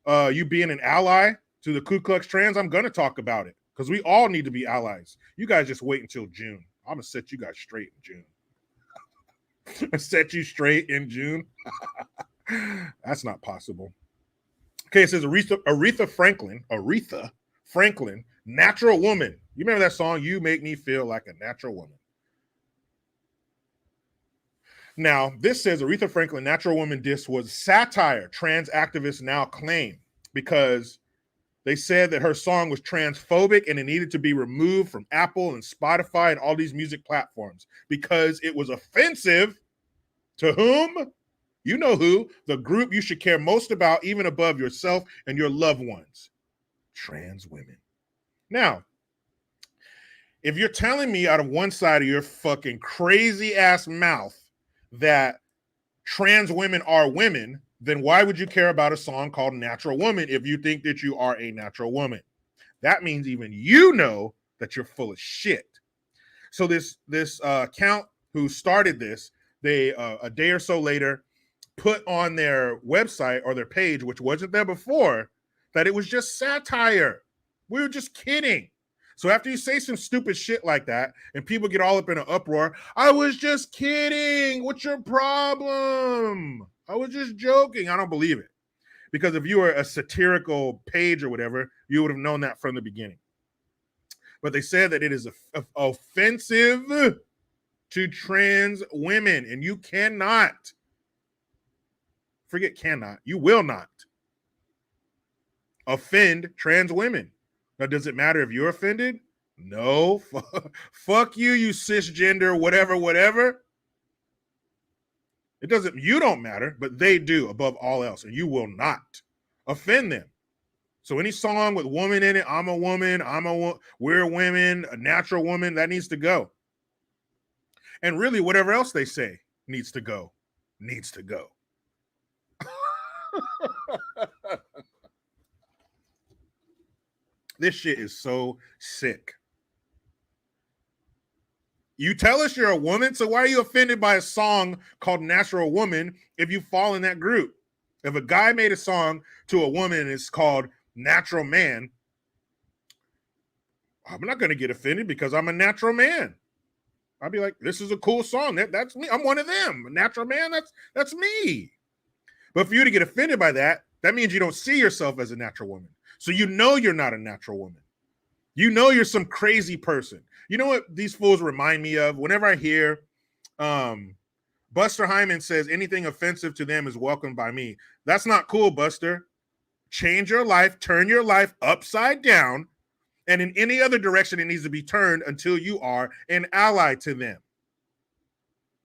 you being an ally to the Ku Klux Trans, I'm gonna talk about it because we all need to be allies. You guys just wait until June. I'm gonna set you guys straight in June. Set you straight in June. That's not possible. Okay, it says Aretha Franklin, Natural Woman. You remember that song, You Make Me Feel Like a Natural Woman? Now, this says Aretha Franklin, Natural Woman diss was satire, trans activists now claim, because they said that her song was transphobic and it needed to be removed from Apple and Spotify and all these music platforms because it was offensive to whom? You know who, the group you should care most about, even above yourself and your loved ones, trans women. Now, if you're telling me out of one side of your fucking crazy ass mouth that trans women are women, then why would you care about a song called Natural Woman if you think that you are a natural woman? That means even you know that you're full of shit. So this account who started this, they a day or so later put on their website or their page, which wasn't there before, that it was just satire. We were just kidding. So after you say some stupid shit like that and people get all up in an uproar, I was just kidding. What's your problem? I was just joking. I don't believe it. Because if you were a satirical page or whatever, you would have known that from the beginning. But they said that it is offensive to trans women, and you cannot, forget cannot, you will not offend trans women. Now, does it matter if you're offended? No. Fuck you, you cisgender, whatever. It doesn't, you don't matter, but they do above all else, and you will not offend them. So any song with woman in it, I'm a woman, we're women, a natural woman, that needs to go. And really, whatever else they say needs to go. This shit is so sick. You tell us you're a woman, so why are you offended by a song called Natural Woman if you fall in that group? If a guy made a song to a woman and it's called Natural Man, I'm not going to get offended because I'm a natural man. I'll be like, this is a cool song. That's me. I'm one of them. A natural man, that's me. But for you to get offended by that, that means you don't see yourself as a natural woman. So you know you're not a natural woman. You know you're some crazy person. You know what these fools remind me of? Whenever I hear Buster Hyman says anything offensive to them is welcomed by me. That's not cool, Buster. Change your life, turn your life upside down, and in any other direction it needs to be turned until you are an ally to them.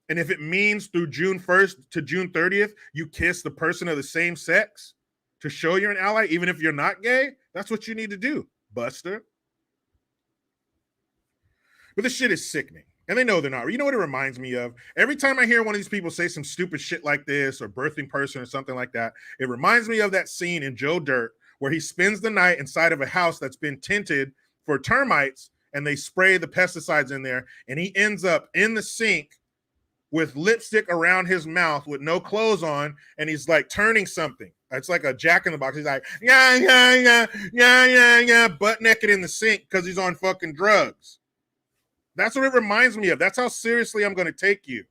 And if it means through June 1st to June 30th, you kiss the person of the same sex to show you're an ally, even if you're not gay, that's what you need to do, Buster. But this shit is sickening. And they know they're not. You know what it reminds me of? Every time I hear one of these people say some stupid shit like this or birthing person or something like that, it reminds me of that scene in Joe Dirt where he spends the night inside of a house that's been tinted for termites and they spray the pesticides in there and he ends up in the sink with lipstick around his mouth with no clothes on and he's like turning something. It's like a Jack in the Box. He's like, yeah, butt naked in the sink because he's on fucking drugs. That's what it reminds me of. That's how seriously I'm going to take you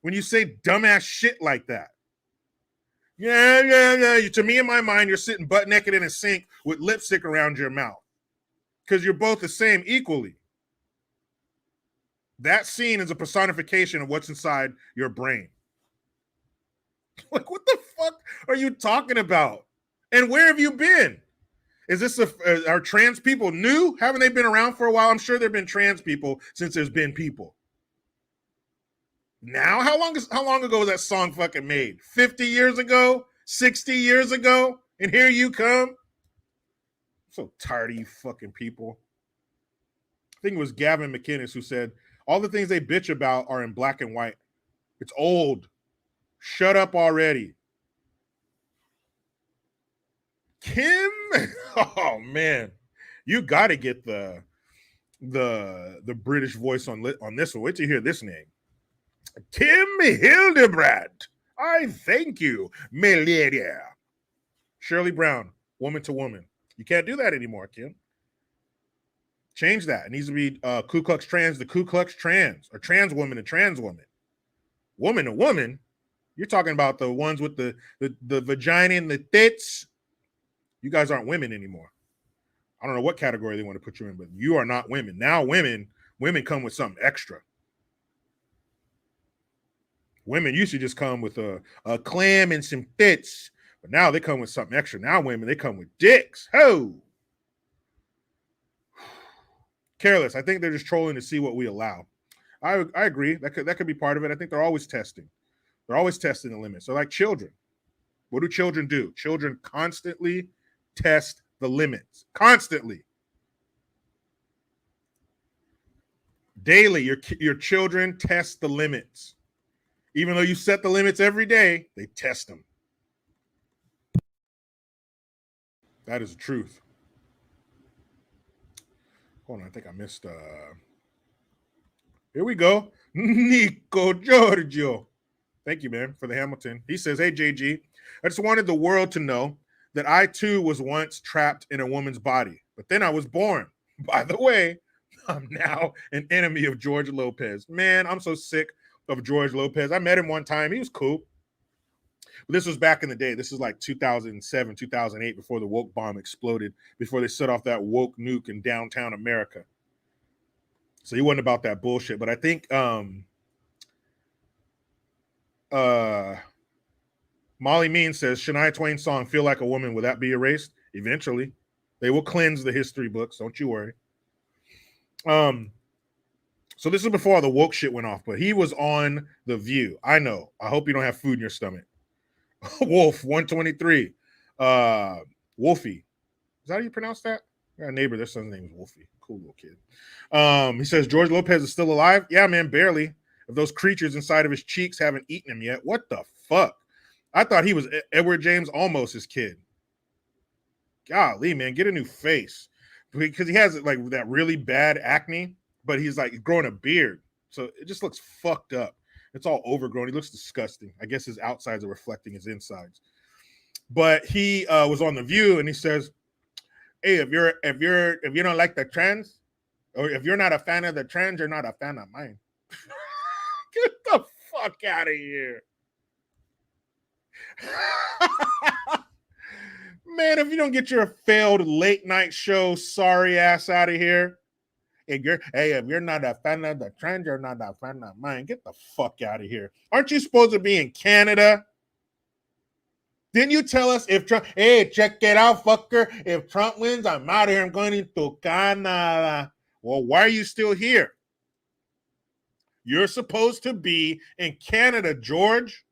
when you say dumbass shit like that. Yeah. To me, in my mind, you're sitting butt naked in a sink with lipstick around your mouth because you're both the same equally. That scene is a personification of what's inside your brain. Like, what the fuck are you talking about? And where have you been? Is this are trans people new? Haven't they been around for a while? I'm sure there have been trans people since there's been people. Now, how long ago was that song fucking made? 50 years ago? 60 years ago? And here you come? I'm so tired of you fucking people. I think it was Gavin McInnes who said, all the things they bitch about are in black and white. It's old. Shut up already. Kim, oh man, you got to get the the British voice on this one. Wait till you hear this name. Tim Hildebrandt. I thank you, milady. Shirley Brown, woman to woman. You can't do that anymore, Kim. Change that. It needs to be Ku Klux Trans, the Ku Klux Trans, or trans woman to trans woman. Woman to woman. You're talking about the ones with the vagina and the tits. You guys aren't women anymore. I don't know what category they want to put you in, but you are not women. Now women come with something extra. Women used to just come with a clam and some tits, but now they come with something extra. Now women, they come with dicks. Ho! Careless. I think they're just trolling to see what we allow. I agree. That could be part of it. I think they're always testing. They're always testing the limits. So like children. What do children do? Children constantly test the limits. Constantly. Daily, your children test the limits. Even though you set the limits every day, they test them. That is the truth. Hold on, I think I missed. Here we go. Nico Giorgio. Thank you, man, for the Hamilton. He says, hey, JG, I just wanted the world to know that I, too, was once trapped in a woman's body. But then I was born. By the way, I'm now an enemy of George Lopez. Man, I'm so sick of George Lopez. I met him one time. He was cool. But this was back in the day. This is like 2007, 2008, before the woke bomb exploded, before they set off that woke nuke in downtown America. So he wasn't about that bullshit. But I think Molly Mean says, Shania Twain's song, Feel Like a Woman, will that be erased? Eventually. They will cleanse the history books. Don't you worry. So this is before all the woke shit went off, but he was on The View. I know. I hope you don't have food in your stomach. Wolf 123. Wolfie. Is that how you pronounce that? I got a neighbor, their son's name is Wolfie. Cool little kid. He says George Lopez is still alive. Yeah, man, barely. If those creatures inside of his cheeks haven't eaten him yet, what the fuck? I thought he was Edward James Olmos' his kid. Golly, man, get a new face. Because he has like that really bad acne, but he's like growing a beard. So it just looks fucked up. It's all overgrown. He looks disgusting. I guess his outsides are reflecting his insides. But he was on The View and he says, hey, if you don't like the trans, or if you're not a fan of the trans, you're not a fan of mine. Get the fuck out of here. Man, if you don't get your failed late night show sorry ass out of here, if you're not a fan of the trend, you're not a fan of mine. Get the fuck out of here. Aren't you supposed to be in Canada? Didn't you tell us if Trump, hey, check it out, fucker. If Trump wins, I'm out of here. I'm going into Canada. Well, why are you still here? You're supposed to be in Canada, George.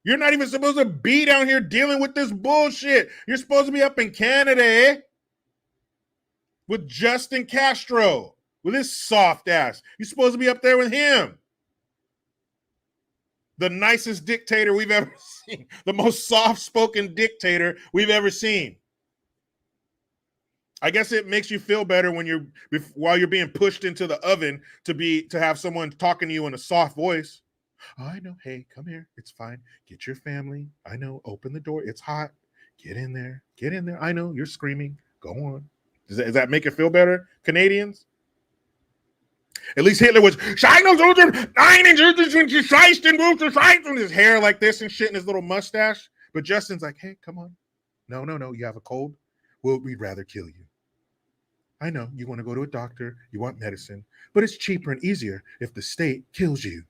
You're not even supposed to be down here dealing with this bullshit. You're supposed to be up in Canada, eh? With Justin Castro, with his soft ass. You're supposed to be up there with him. The nicest dictator we've ever seen. The most soft-spoken dictator we've ever seen. I guess it makes you feel better when while you're being pushed into the oven to have someone talking to you in a soft voice. Oh, I know. Hey, come here. It's fine. Get your family. I know. Open the door. It's hot. Get in there. Get in there. I know. You're screaming. Go on. Does that make it feel better, Canadians? At least Hitler was his hair like this and shit and his little mustache. But Justin's like, hey, come on. No. You have a cold? Well, we'd rather kill you. I know. You want to go to a doctor. You want medicine. But it's cheaper and easier if the state kills you.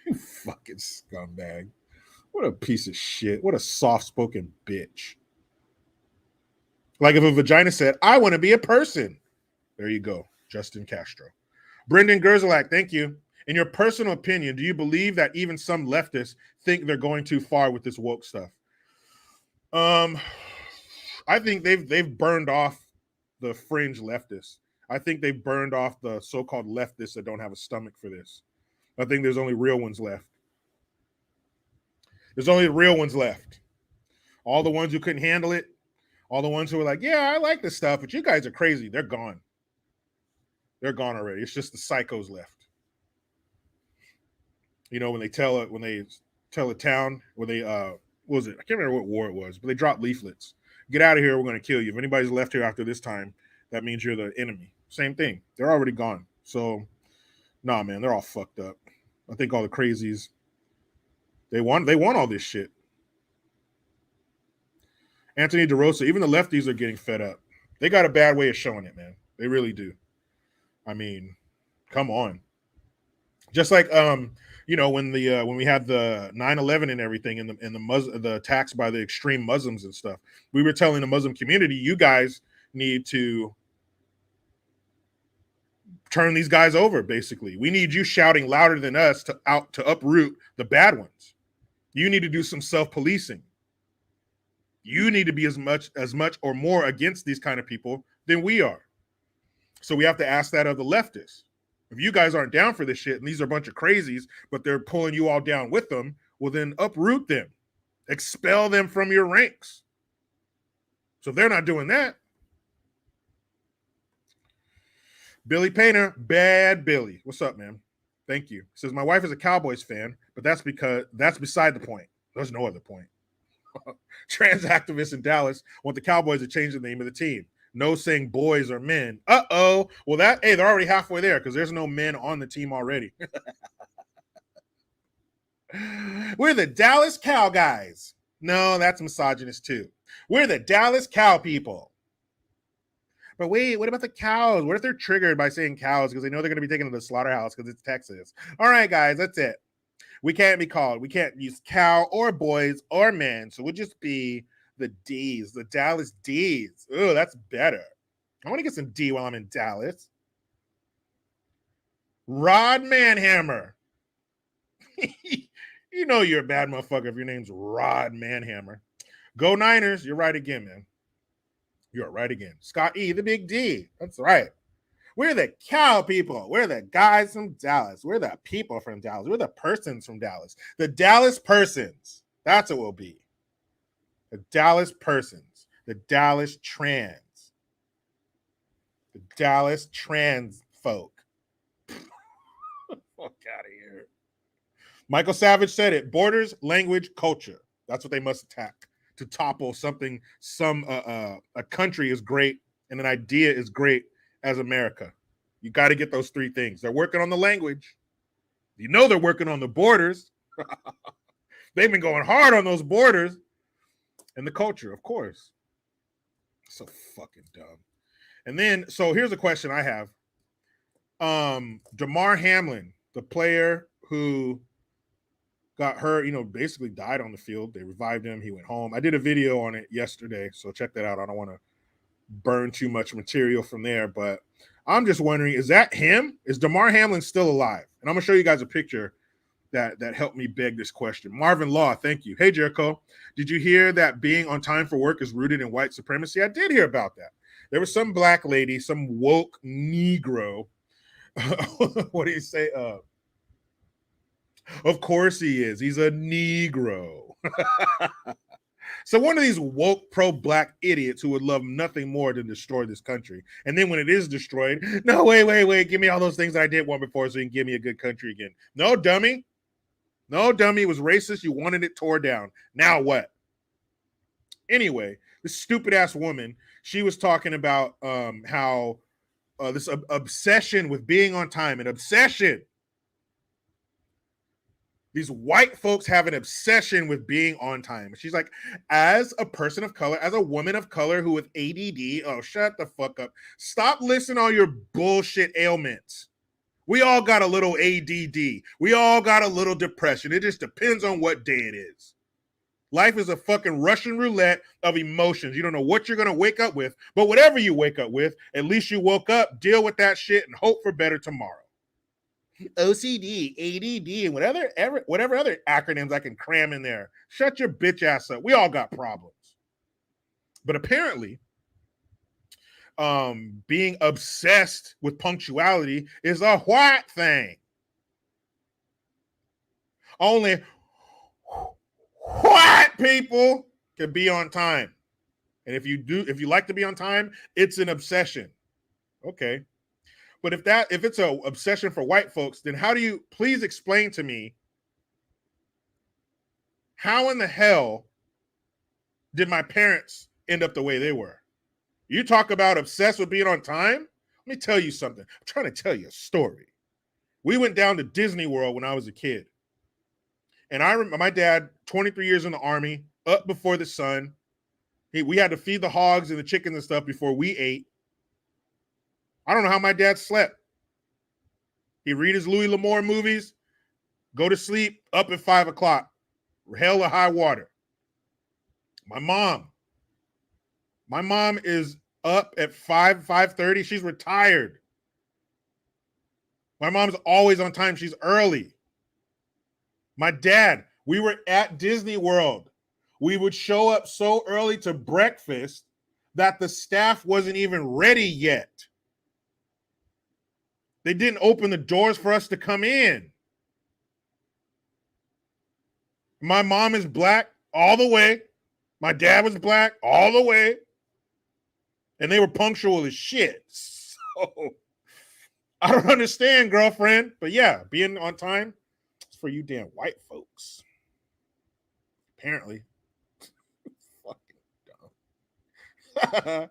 You fucking scumbag. What a piece of shit. What a soft-spoken bitch. Like if a vagina said, I want to be a person. There you go. Justin Castro. Brendan Gerzalak, thank you. In your personal opinion, do you believe that even some leftists think they're going too far with this woke stuff? I think they've burned off the fringe leftists. I think they've burned off the so-called leftists that don't have a stomach for this. I think there's only real ones left. There's only the real ones left. All the ones who couldn't handle it, All the ones who were like, yeah, I like this stuff, but you guys are crazy. They're gone. They're gone already. It's just the psychos left. You know, when they tell a town, when they what was it? I can't remember what war it was, but they dropped leaflets. Get out of here, we're gonna kill you. If anybody's left here after this time, that means you're the enemy. Same thing. They're already gone. So nah, man, they're all fucked up. I think all the crazies, they want all this shit. Anthony DeRosa, even the lefties are getting fed up. They got a bad way of showing it, man. They really do. I mean, come on. Just like you know, when we had the 9/11 and everything, and the attacks by the extreme Muslims and stuff, we were telling the Muslim community, you guys need to turn these guys over. Basically, we need you shouting louder than us to uproot the bad ones. You need to do some self-policing. You need to be as much or more against these kind of people than we are. So we have to ask that of the leftists. If you guys aren't down for this shit and these are a bunch of crazies, but they're pulling you all down with them, well, then uproot them. Expel them from your ranks. So if they're not doing that. Billy Painter, bad Billy. What's up, man? Thank you. He says, my wife is a Cowboys fan, but that's beside the point. There's no other point. Trans activists in Dallas want the Cowboys to change the name of the team. No saying boys or men. Uh-oh. Well, they're already halfway there because there's no men on the team already. We're the Dallas Cow guys. No, that's misogynist too. We're the Dallas Cow people. But wait, what about the cows? What if they're triggered by saying cows because they know they're going to be taken to the slaughterhouse because it's Texas? All right, guys, that's it. We can't use cow or boys or men. So we'll just be the D's, the Dallas D's. Oh, that's better. I want to get some D while I'm in Dallas. Rod Manhammer. You know you're a bad motherfucker if your name's Rod Manhammer. Go Niners. You're right again, man. You're right again. Scott E, the big D. That's right. We're the cow people. We're the guys from Dallas. We're the people from Dallas. We're the persons from Dallas. The Dallas persons. That's what we'll be. The Dallas persons. The Dallas trans. The Dallas trans folk. Fuck out of here. Michael Savage said it. Borders, language, culture. That's what they must attack to topple something. A country is great and an idea is great as America. You got to get those three things. They're working on the language. You know they're working on the borders. They've been going hard on those borders. And the culture, of course. So fucking dumb. And then, so here's a question I have. Damar Hamlin, the player who got hurt, basically died on the field. They revived him. He went home. I did a video on it yesterday, so check that out. I don't want to burn too much material from there, but I'm just wondering, is that him? Is Damar Hamlin still alive? And I'm going to show you guys a picture that helped me beg this question. Marvin Law, thank you. Hey, Jericho, did you hear that being on time for work is rooted in white supremacy? I did hear about that. There was some black lady, some woke Negro. What do you say? Of course he is. He's a Negro. So one of these woke pro-black idiots who would love nothing more than destroy this country. And then when it is destroyed, no, wait, give me all those things that I did want before so you can give me a good country again. No, dummy. It was racist. You wanted it tore down. Now what? Anyway, this stupid-ass woman, she was talking about how this obsession with being on time, an obsession. These white folks have an obsession with being on time. She's like, as a person of color, as a woman of color who with ADD, oh, shut the fuck up. Stop listening to all your bullshit ailments. We all got a little ADD. We all got a little depression. It just depends on what day it is. Life is a fucking Russian roulette of emotions. You don't know what you're going to wake up with, but whatever you wake up with, at least you woke up, deal with that shit, and hope for better tomorrow. OCD, ADD, and whatever other acronyms I can cram in there. Shut your bitch ass up. We all got problems. But apparently, being obsessed with punctuality is a white thing. Only white people can be on time. And if you like to be on time, it's an obsession. Okay. But if it's an obsession for white folks, then how do you please explain to me how in the hell did my parents end up the way they were? You talk about obsessed with being on time? Let me tell you something. I'm trying to tell you a story. We went down to Disney World when I was a kid. And I remember my dad, 23 years in the Army, up before the sun. We had to feed the hogs and the chickens and stuff before we ate. I don't know how my dad slept. He'd read his Louis L'Amour movies, go to sleep, up at 5 o'clock, hell or high water. My mom is up at 5:30. She's retired. My mom's always on time. She's early. My dad, we were at Disney World. We would show up so early to breakfast that the staff wasn't even ready yet. They didn't open the doors for us to come in. My mom is black all the way. My dad was black all the way. And they were punctual as shit. So I don't understand, girlfriend. But yeah, being on time, it's for you damn white folks. Apparently. Fucking dumb.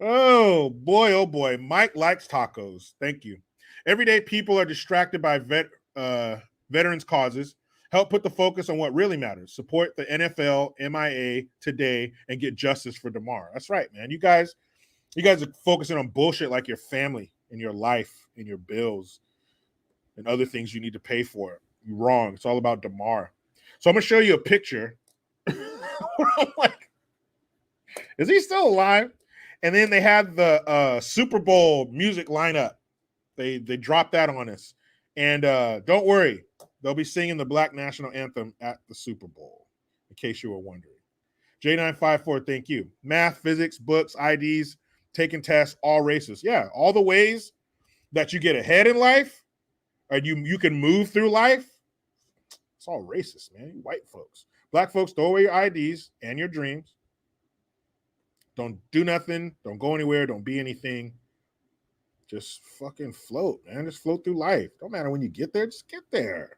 Oh boy. Mike likes tacos. Thank you. Everyday people are distracted by veterans' causes. Help put the focus on what really matters. Support the NFL, MIA today, and get justice for Damar. That's right, man. You guys are focusing on bullshit like your family and your life and your bills and other things you need to pay for. You're wrong. It's all about Damar. So I'm gonna show you a picture. I'm like, is he still alive? And then they had the Super Bowl music lineup. They dropped that on us. And don't worry, they'll be singing the Black National Anthem at the Super Bowl, in case you were wondering. J954, thank you. Math, physics, books, IDs, taking tests, all racist. Yeah, all the ways that you get ahead in life, or you can move through life, it's all racist, man. You white folks. Black folks, throw away your IDs and your dreams. Don't do nothing. Don't go anywhere. Don't be anything. Just fucking float, man. Just float through life. Don't matter when you get there. Just get there.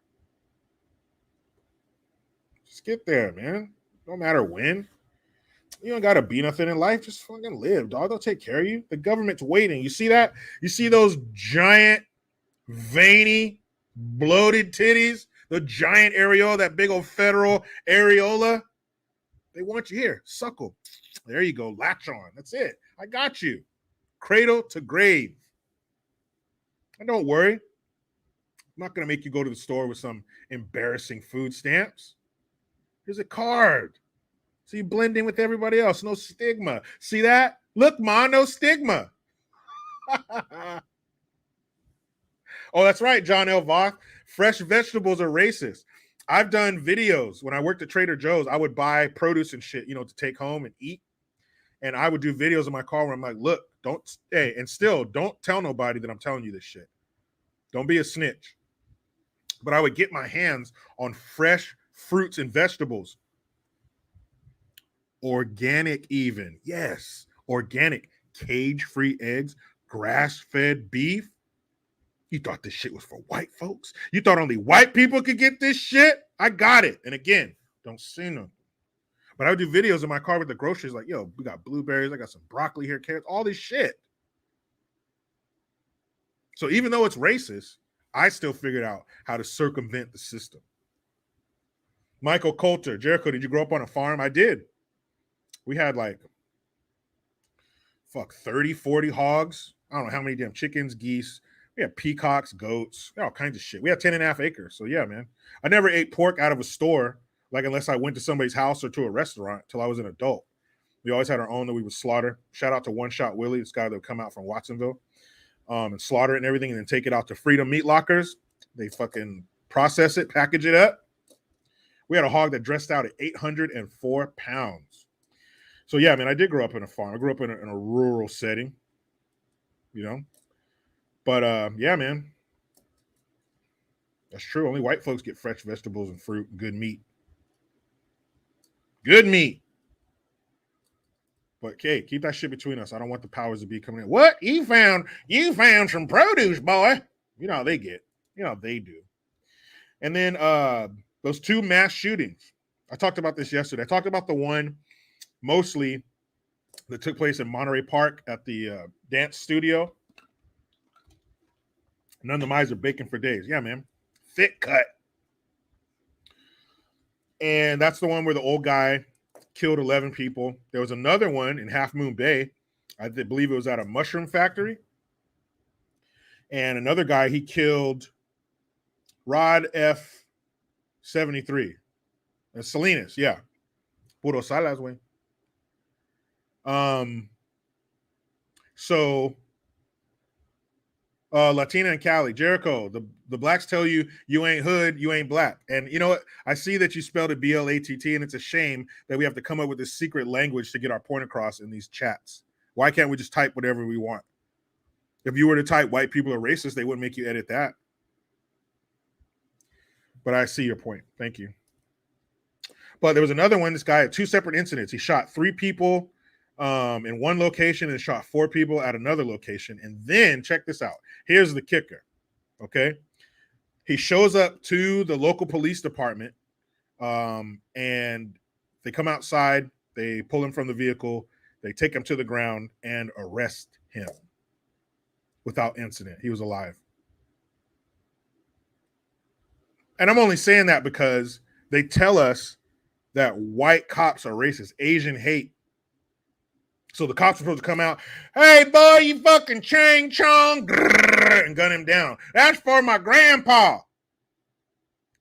Just get there, man. Don't matter when. You don't got to be nothing in life. Just fucking live, dog. They'll take care of you. The government's waiting. You see that? You see those giant, veiny, bloated titties? The giant areola, that big old federal areola? They want you here. Suckle. There you go. Latch on. That's it. I got you. Cradle to grave. And don't worry. I'm not going to make you go to the store with some embarrassing food stamps. Here's a card. So you blend in with everybody else. No stigma. See that? Look, Ma, no stigma. Oh, that's right, John L. Voth. Fresh vegetables are racist. I've done videos. When I worked at Trader Joe's, I would buy produce and shit, to take home and eat. And I would do videos in my car where I'm like, look, don't tell nobody that I'm telling you this shit. Don't be a snitch. But I would get my hands on fresh fruits and vegetables. Organic even. Yes, organic. Cage-free eggs, grass-fed beef. You thought this shit was for white folks? You thought only white people could get this shit? I got it. And again, don't say nothing. But I would do videos in my car with the groceries like, yo, we got blueberries. I got some broccoli here, carrots, all this shit. So even though it's racist, I still figured out how to circumvent the system. Michael Coulter, Jericho, did you grow up on a farm? I did. We had 30, 40 hogs. I don't know how many damn chickens, geese. We had peacocks, goats, all kinds of shit. We had 10.5 acres. So yeah, man. I never ate pork out of a store, unless I went to somebody's house or to a restaurant till I was an adult. We always had our own that we would slaughter. Shout out to One Shot Willie, this guy that would come out from Watsonville, and slaughter it and everything, and then take it out to Freedom Meat Lockers. They fucking process it, package it up. We had a hog that dressed out at 804 pounds. So yeah, man, I did grow up in a farm. I grew up in a rural setting, But yeah, man, that's true. Only white folks get fresh vegetables and fruit and good meat. Good meat. But okay, keep that shit between us. I don't want the powers to be coming in. What? You found some produce, boy. You know how they get. You know how they do. And then those 2 mass shootings. I talked about this yesterday. I talked about the one mostly that took place in Monterey Park at the dance studio. None of the mice are baking for days. Yeah, man. Thick cut. And that's the one where the old guy killed 11 people. There was another one in Half Moon Bay. I believe it was at a mushroom factory. And another guy, he killed Rod F. 73. Salinas, yeah. Puro Salas, güey. So Latina and Cali, Jericho, the blacks tell you ain't hood, you ain't black. And you know what? I see that you spelled it B-L-A-T-T, and it's a shame that we have to come up with this secret language to get our point across in these chats. Why can't we just type whatever we want? If you were to type white people are racist, they wouldn't make you edit that. But I see your point. Thank you. But there was another one. This guy had 2 separate incidents. He shot 3 people in one location and shot 4 people at another location. And then check this out. Here's the kicker. Okay. He shows up to the local police department and they come outside. They pull him from the vehicle. They take him to the ground and arrest him without incident. He was alive. And I'm only saying that because they tell us that white cops are racist, Asian hate. So the cops are supposed to come out, hey, boy, you fucking chang chong, and gun him down. That's for my grandpa.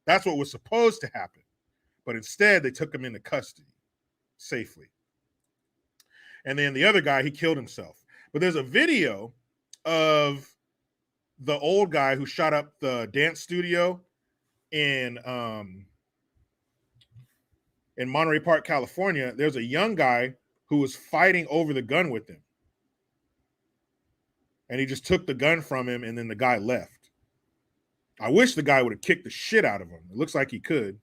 That's what was supposed to happen. But instead, they took him into custody safely. And then the other guy, he killed himself. But there's a video of the old guy who shot up the dance studio in Monterey Park, California. There's a young guy who was fighting over the gun with him. And he just took the gun from him, and then the guy left. I wish the guy would have kicked the shit out of him. It looks like he could.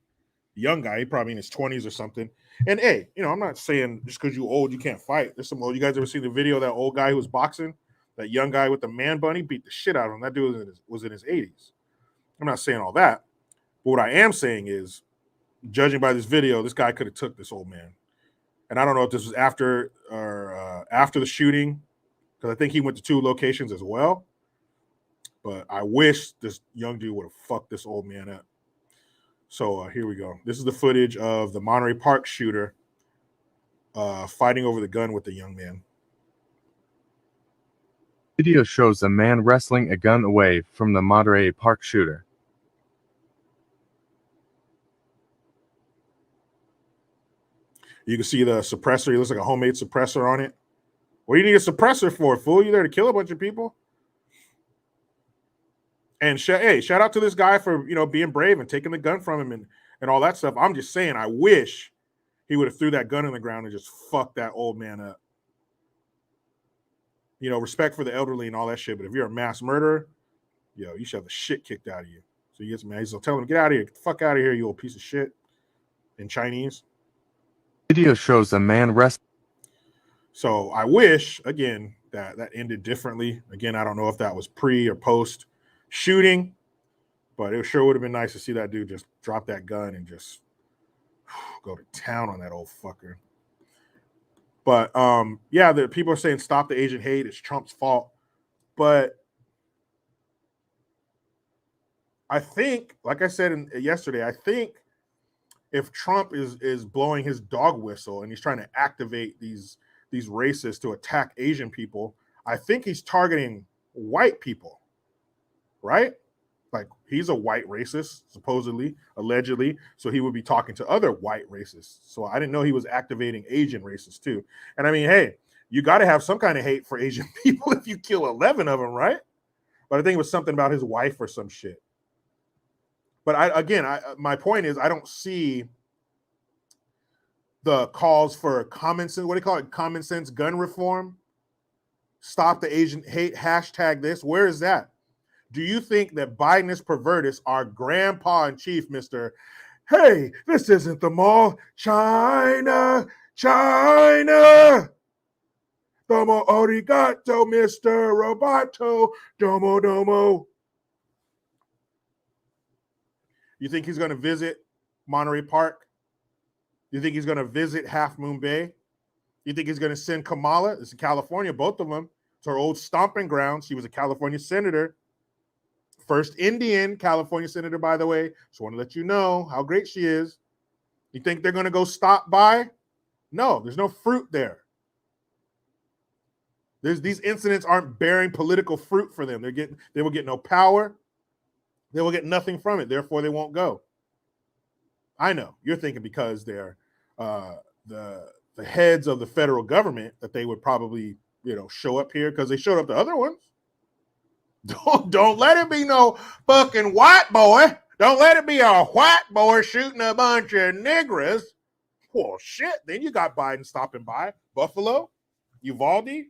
The young guy, he probably in his 20s or something. And hey, you know, I'm not saying just because you're old, you can't fight. There's some old. You guys ever seen the video of that old guy who was boxing? That young guy with the man bun, he beat the shit out of him. That dude was in his 80s. I'm not saying all that. But what I am saying is, judging by this video, this guy could have took this old man. And I don't know if this was after the shooting, because I think he went to 2 locations as well. But I wish this young dude would have fucked this old man up. So here we go. This is the footage of the Monterey Park shooter fighting over the gun with the young man. Video shows a man wrestling a gun away from the Monterey Park shooter. You can see the suppressor. He looks like a homemade suppressor on it. What do you need a suppressor for, fool? You there to kill a bunch of people? And hey, shout out to this guy for, you know, being brave and taking the gun from him and all that stuff. I'm just saying, I wish he would have threw that gun in the ground and just fucked that old man up. You know, respect for the elderly and all that shit. But if you're a mass murderer, yo, you should have the shit kicked out of you. So he gets mad. He's tell him, get out of here. Get the fuck out of here, you old piece of shit. In Chinese. Video shows a man wrestling. So I wish, again, that ended differently. Again, I don't know if that was pre or post shooting, but it sure would have been nice to see that dude just drop that gun and just go to town on that old fucker. But yeah, the people are saying stop the Asian hate. It's Trump's fault. But I think, like I said yesterday, I think if Trump is blowing his dog whistle and he's trying to activate these racists to attack Asian people, I think he's targeting white people, right? Like, he's a white racist, supposedly, allegedly, so he would be talking to other white racists. So I didn't know he was activating Asian racists too. And I mean, hey, you got to have some kind of hate for Asian people if you kill 11 of them, right? But I think it was something about his wife or some shit. But my point is, I don't see the calls for common sense, what do you call it? Common sense gun reform. Stop the Asian hate, hashtag this. Where is that? Do you think that Biden is perverted, our grandpa in chief, Mr. Hey, this isn't the mall. China. Domo arigato, Mr. Roboto. Domo domo. You think he's going to visit Monterey Park? You think he's going to visit Half Moon Bay? You think he's going to send Kamala, it's in California, both of them, to her old stomping ground? She was a California senator. First Indian California senator, by the way. Just want to let you know how great she is. You think they're going to go stop by? No, there's no fruit there. These incidents aren't bearing political fruit for them. They will get no power. They will get nothing from it. Therefore, they won't go. I know you're thinking because they're the heads of the federal government that they would probably show up here because they showed up to other ones. Don't let it be no fucking white boy. Don't let it be a white boy shooting a bunch of niggers. Well, shit. Then you got Biden stopping by. Buffalo, Uvalde.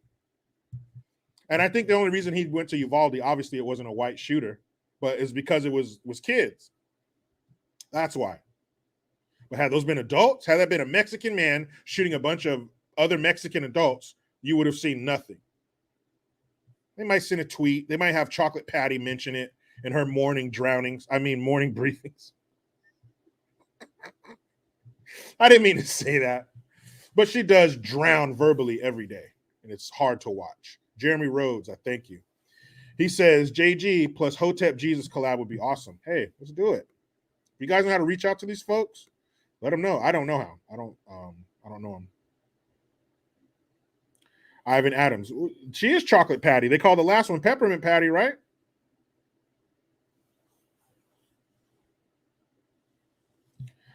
And I think the only reason he went to Uvalde, obviously it wasn't a white shooter, but it's because it was kids. That's why. But had those been adults, had that been a Mexican man shooting a bunch of other Mexican adults, you would have seen nothing. They might send a tweet. They might have Chocolate Patty mention it in her morning briefings. I didn't mean to say that. But she does drown verbally every day, and it's hard to watch. Jeremy Rhodes, I thank you. He says, JG plus Hotep Jesus collab would be awesome. Hey, let's do it. If you guys know how to reach out to these folks, let them know. I don't know how. I don't know them. Ivan Adams. She is Chocolate Patty. They call the last one Peppermint Patty, right?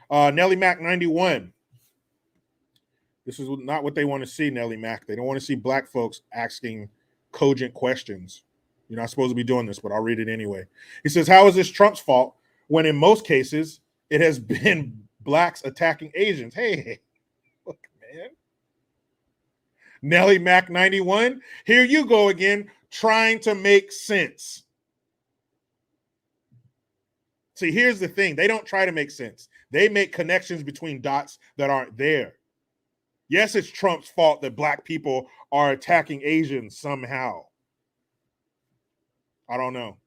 Nelly Mac 91. This is not what they want to see, Nelly Mac. They don't want to see black folks asking cogent questions. You're not supposed to be doing this, but I'll read it anyway. He says, how is this Trump's fault when in most cases it has been blacks attacking Asians? Hey, look, man. Nelly Mac 91, here you go again, trying to make sense. See, here's the thing. They don't try to make sense. They make connections between dots that aren't there. Yes, it's Trump's fault that black people are attacking Asians somehow. I don't know.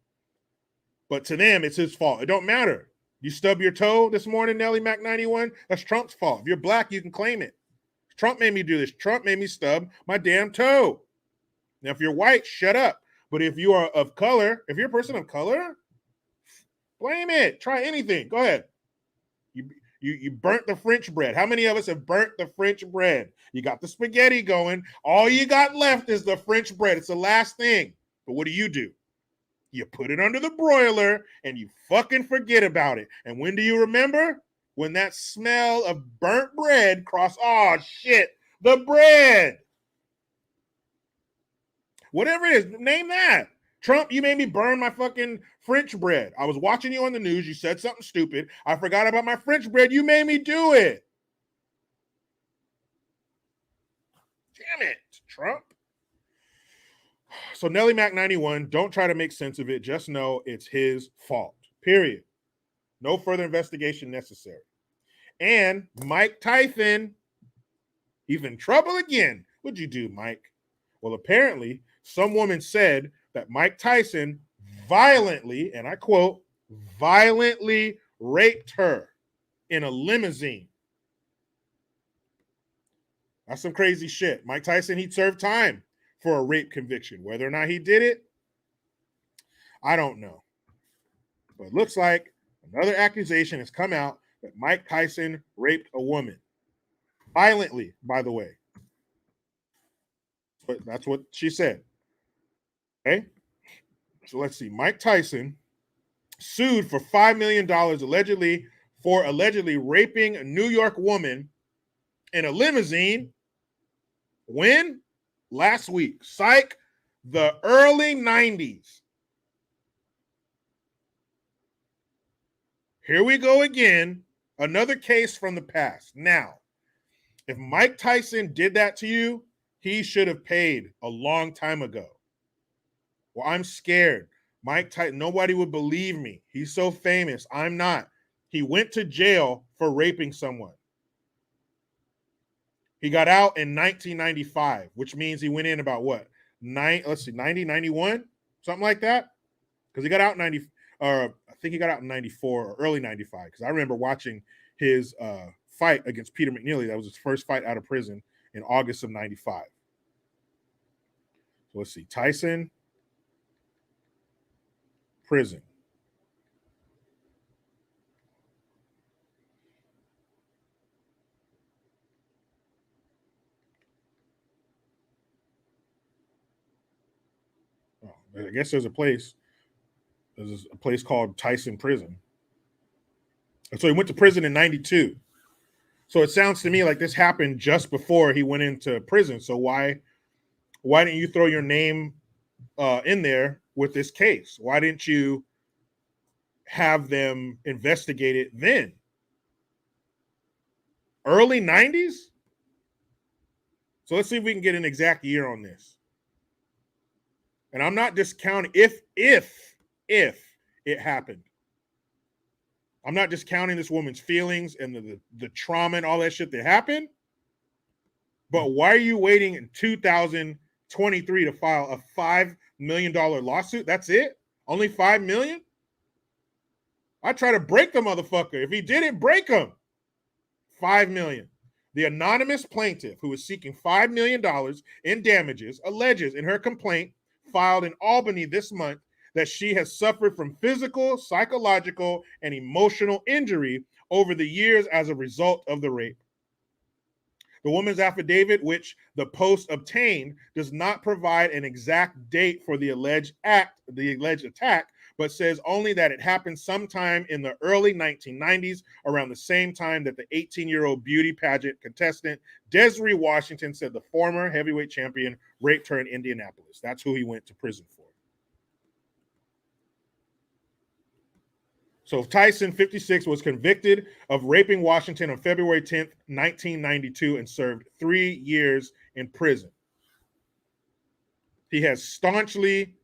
But to them, it's his fault. It don't matter. You stub your toe this morning, Nelly Mac 91, that's Trump's fault. If you're black, you can claim it. Trump made me do this. Trump made me stub my damn toe. Now, if you're white, shut up. But if you are of color, if you're a person of color, blame it. Try anything. Go ahead. You burnt the French bread. How many of us have burnt the French bread? You got the spaghetti going. All you got left is the French bread. It's the last thing. But what do? You put it under the broiler and you fucking forget about it. And when do you remember? When that smell of burnt bread oh shit, the bread. Whatever it is, name that. Trump, you made me burn my fucking French bread. I was watching you on the news. You said something stupid. I forgot about my French bread. You made me do it. Damn it, Trump. So Nelly Mac 91, don't try to make sense of it. Just know it's his fault. Period. No further investigation necessary. And Mike Tyson, he's in trouble again. What'd you do, Mike? Well, apparently, some woman said that Mike Tyson violently, and I quote, violently raped her in a limousine. That's some crazy shit. Mike Tyson, he'd served time for a rape conviction. Whether or not he did it, I don't know. But it looks like another accusation has come out that Mike Tyson raped a woman. Violently, by the way. But that's what she said. Okay? So let's see. Mike Tyson sued for $5 million allegedly raping a New York woman in a limousine. When? Last week. Psych, the early 90s. Here we go again. Another case from the past. Now, if Mike Tyson did that to you, he should have paid a long time ago. Well, I'm scared. Mike Tyson, nobody would believe me. He's so famous. I'm not. He went to jail for raping someone. He got out in 1995, which means he went in about what? 90, 91, something like that. Because he got out in 90, or I think he got out in 94 or early 95. Because I remember watching his fight against Peter McNeely. That was his first fight out of prison in August of 95. So let's see. Tyson, prison. Oh, I guess there's a place. There's a place called Tyson Prison. And so he went to prison in 92. So it sounds to me like this happened just before he went into prison. So why didn't you throw your name in there with this case? Why didn't you have them investigate it then? Early 90s? So let's see if we can get an exact year on this. And I'm not discounting if it happened. I'm not discounting this woman's feelings and the trauma and all that shit that happened. But why are you waiting in 2023 to file a $5 million lawsuit? That's it? Only $5 million? I try to break the motherfucker. If he didn't break him, $5 million. The anonymous plaintiff who is seeking $5 million in damages alleges in her complaint filed in Albany this month that she has suffered from physical, psychological, and emotional injury over the years as a result of the rape. The woman's affidavit, which the Post obtained, does not provide an exact date for the alleged attack, but says only that it happened sometime in the early 1990s, around the same time that the 18-year-old beauty pageant contestant Desiree Washington said the former heavyweight champion raped her in Indianapolis. That's who he went to prison for. So Tyson, 56, was convicted of raping Washington on February 10th, 1992, and served 3 years in prison. He has staunchly,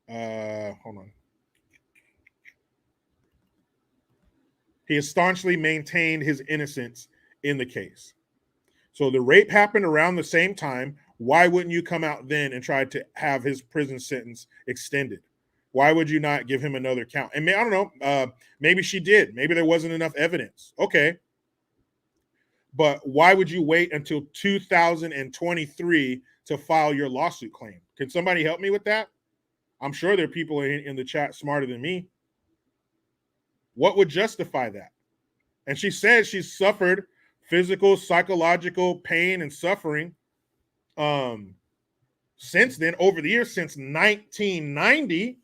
He has staunchly maintained his innocence in the case. So the rape happened around the same time. Why wouldn't you come out then and try to have his prison sentence extended? Why would you not give him another count? And I don't know, maybe she did. Maybe there wasn't enough evidence. Okay. But why would you wait until 2023 to file your lawsuit claim? Can somebody help me with that? I'm sure there are people in the chat smarter than me. What would justify that? And she says she's suffered physical, psychological pain and suffering since then, over the years, since 1990.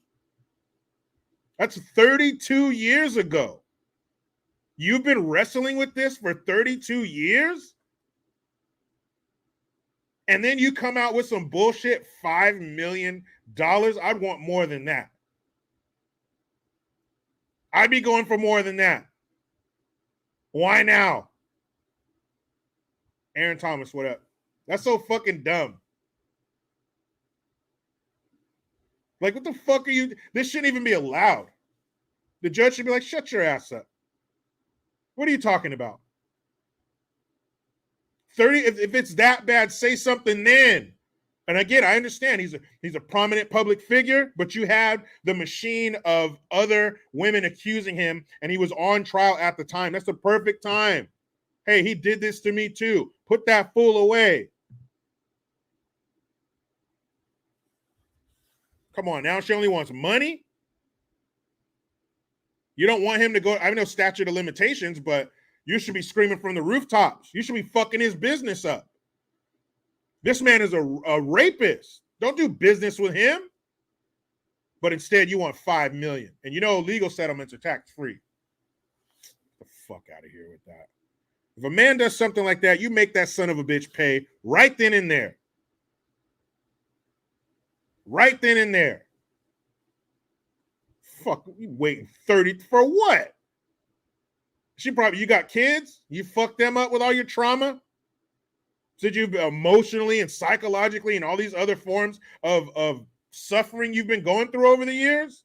That's 32 years ago. You've been wrestling with this for 32 years? And then you come out with some bullshit $5 million. I'd want more than that. I'd be going for more than that. Why now? Aaron Thomas, what up? That's so fucking dumb. Like, what the fuck are you? This shouldn't even be allowed. The judge should be like, shut your ass up. What are you talking about? 30, if it's that bad, say something then. And again, I understand he's a prominent public figure, but you had the machine of other women accusing him, and he was on trial at the time. That's the perfect time. Hey, he did this to me too. Put that fool away. Come on, now she only wants money. You don't want him to go. I know statute of limitations, but you should be screaming from the rooftops. You should be fucking his business up. This man is a rapist. Don't do business with him. But instead, you want $5 million. And you know legal settlements are tax-free. Get the fuck out of here with that. If a man does something like that, you make that son of a bitch pay right then and there. Right then and there. Fuck, you waiting 30 for what? You got kids? You fucked them up with all your trauma? Did you emotionally and psychologically and all these other forms of suffering you've been going through over the years?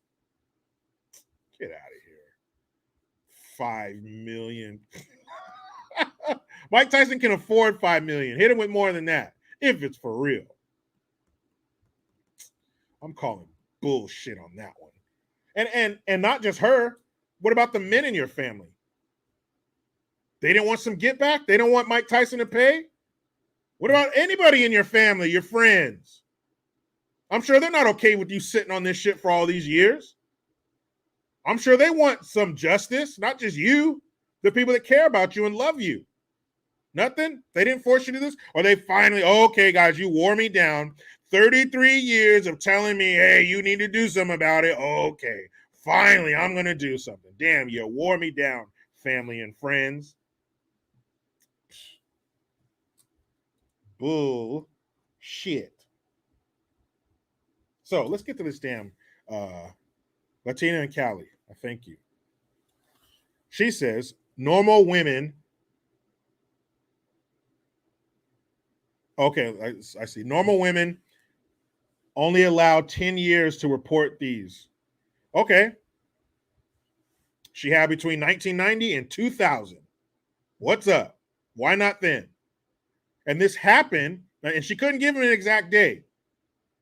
Get out of here. $5 million. Mike Tyson can afford $5 million. Hit him with more than that if it's for real. I'm calling bullshit on that one. And not just her. What about the men in your family? They didn't want some get back? They don't want Mike Tyson to pay? What about anybody in your family, your friends? I'm sure they're not okay with you sitting on this shit for all these years. I'm sure they want some justice, not just you, the people that care about you and love you. Nothing? They didn't force you to do this? Or they finally, okay, guys, you wore me down. 33 years of telling me, hey, you need to do something about it. Okay, finally, I'm going to do something. Damn, you wore me down, family and friends. Bull shit. So let's get to this damn Latina and Cali. I thank you. She says, normal women. Okay, I see. Normal women only allowed 10 years to report these. Okay. She had between 1990 and 2000. What's up? Why not then? And this happened, and she couldn't give him an exact day.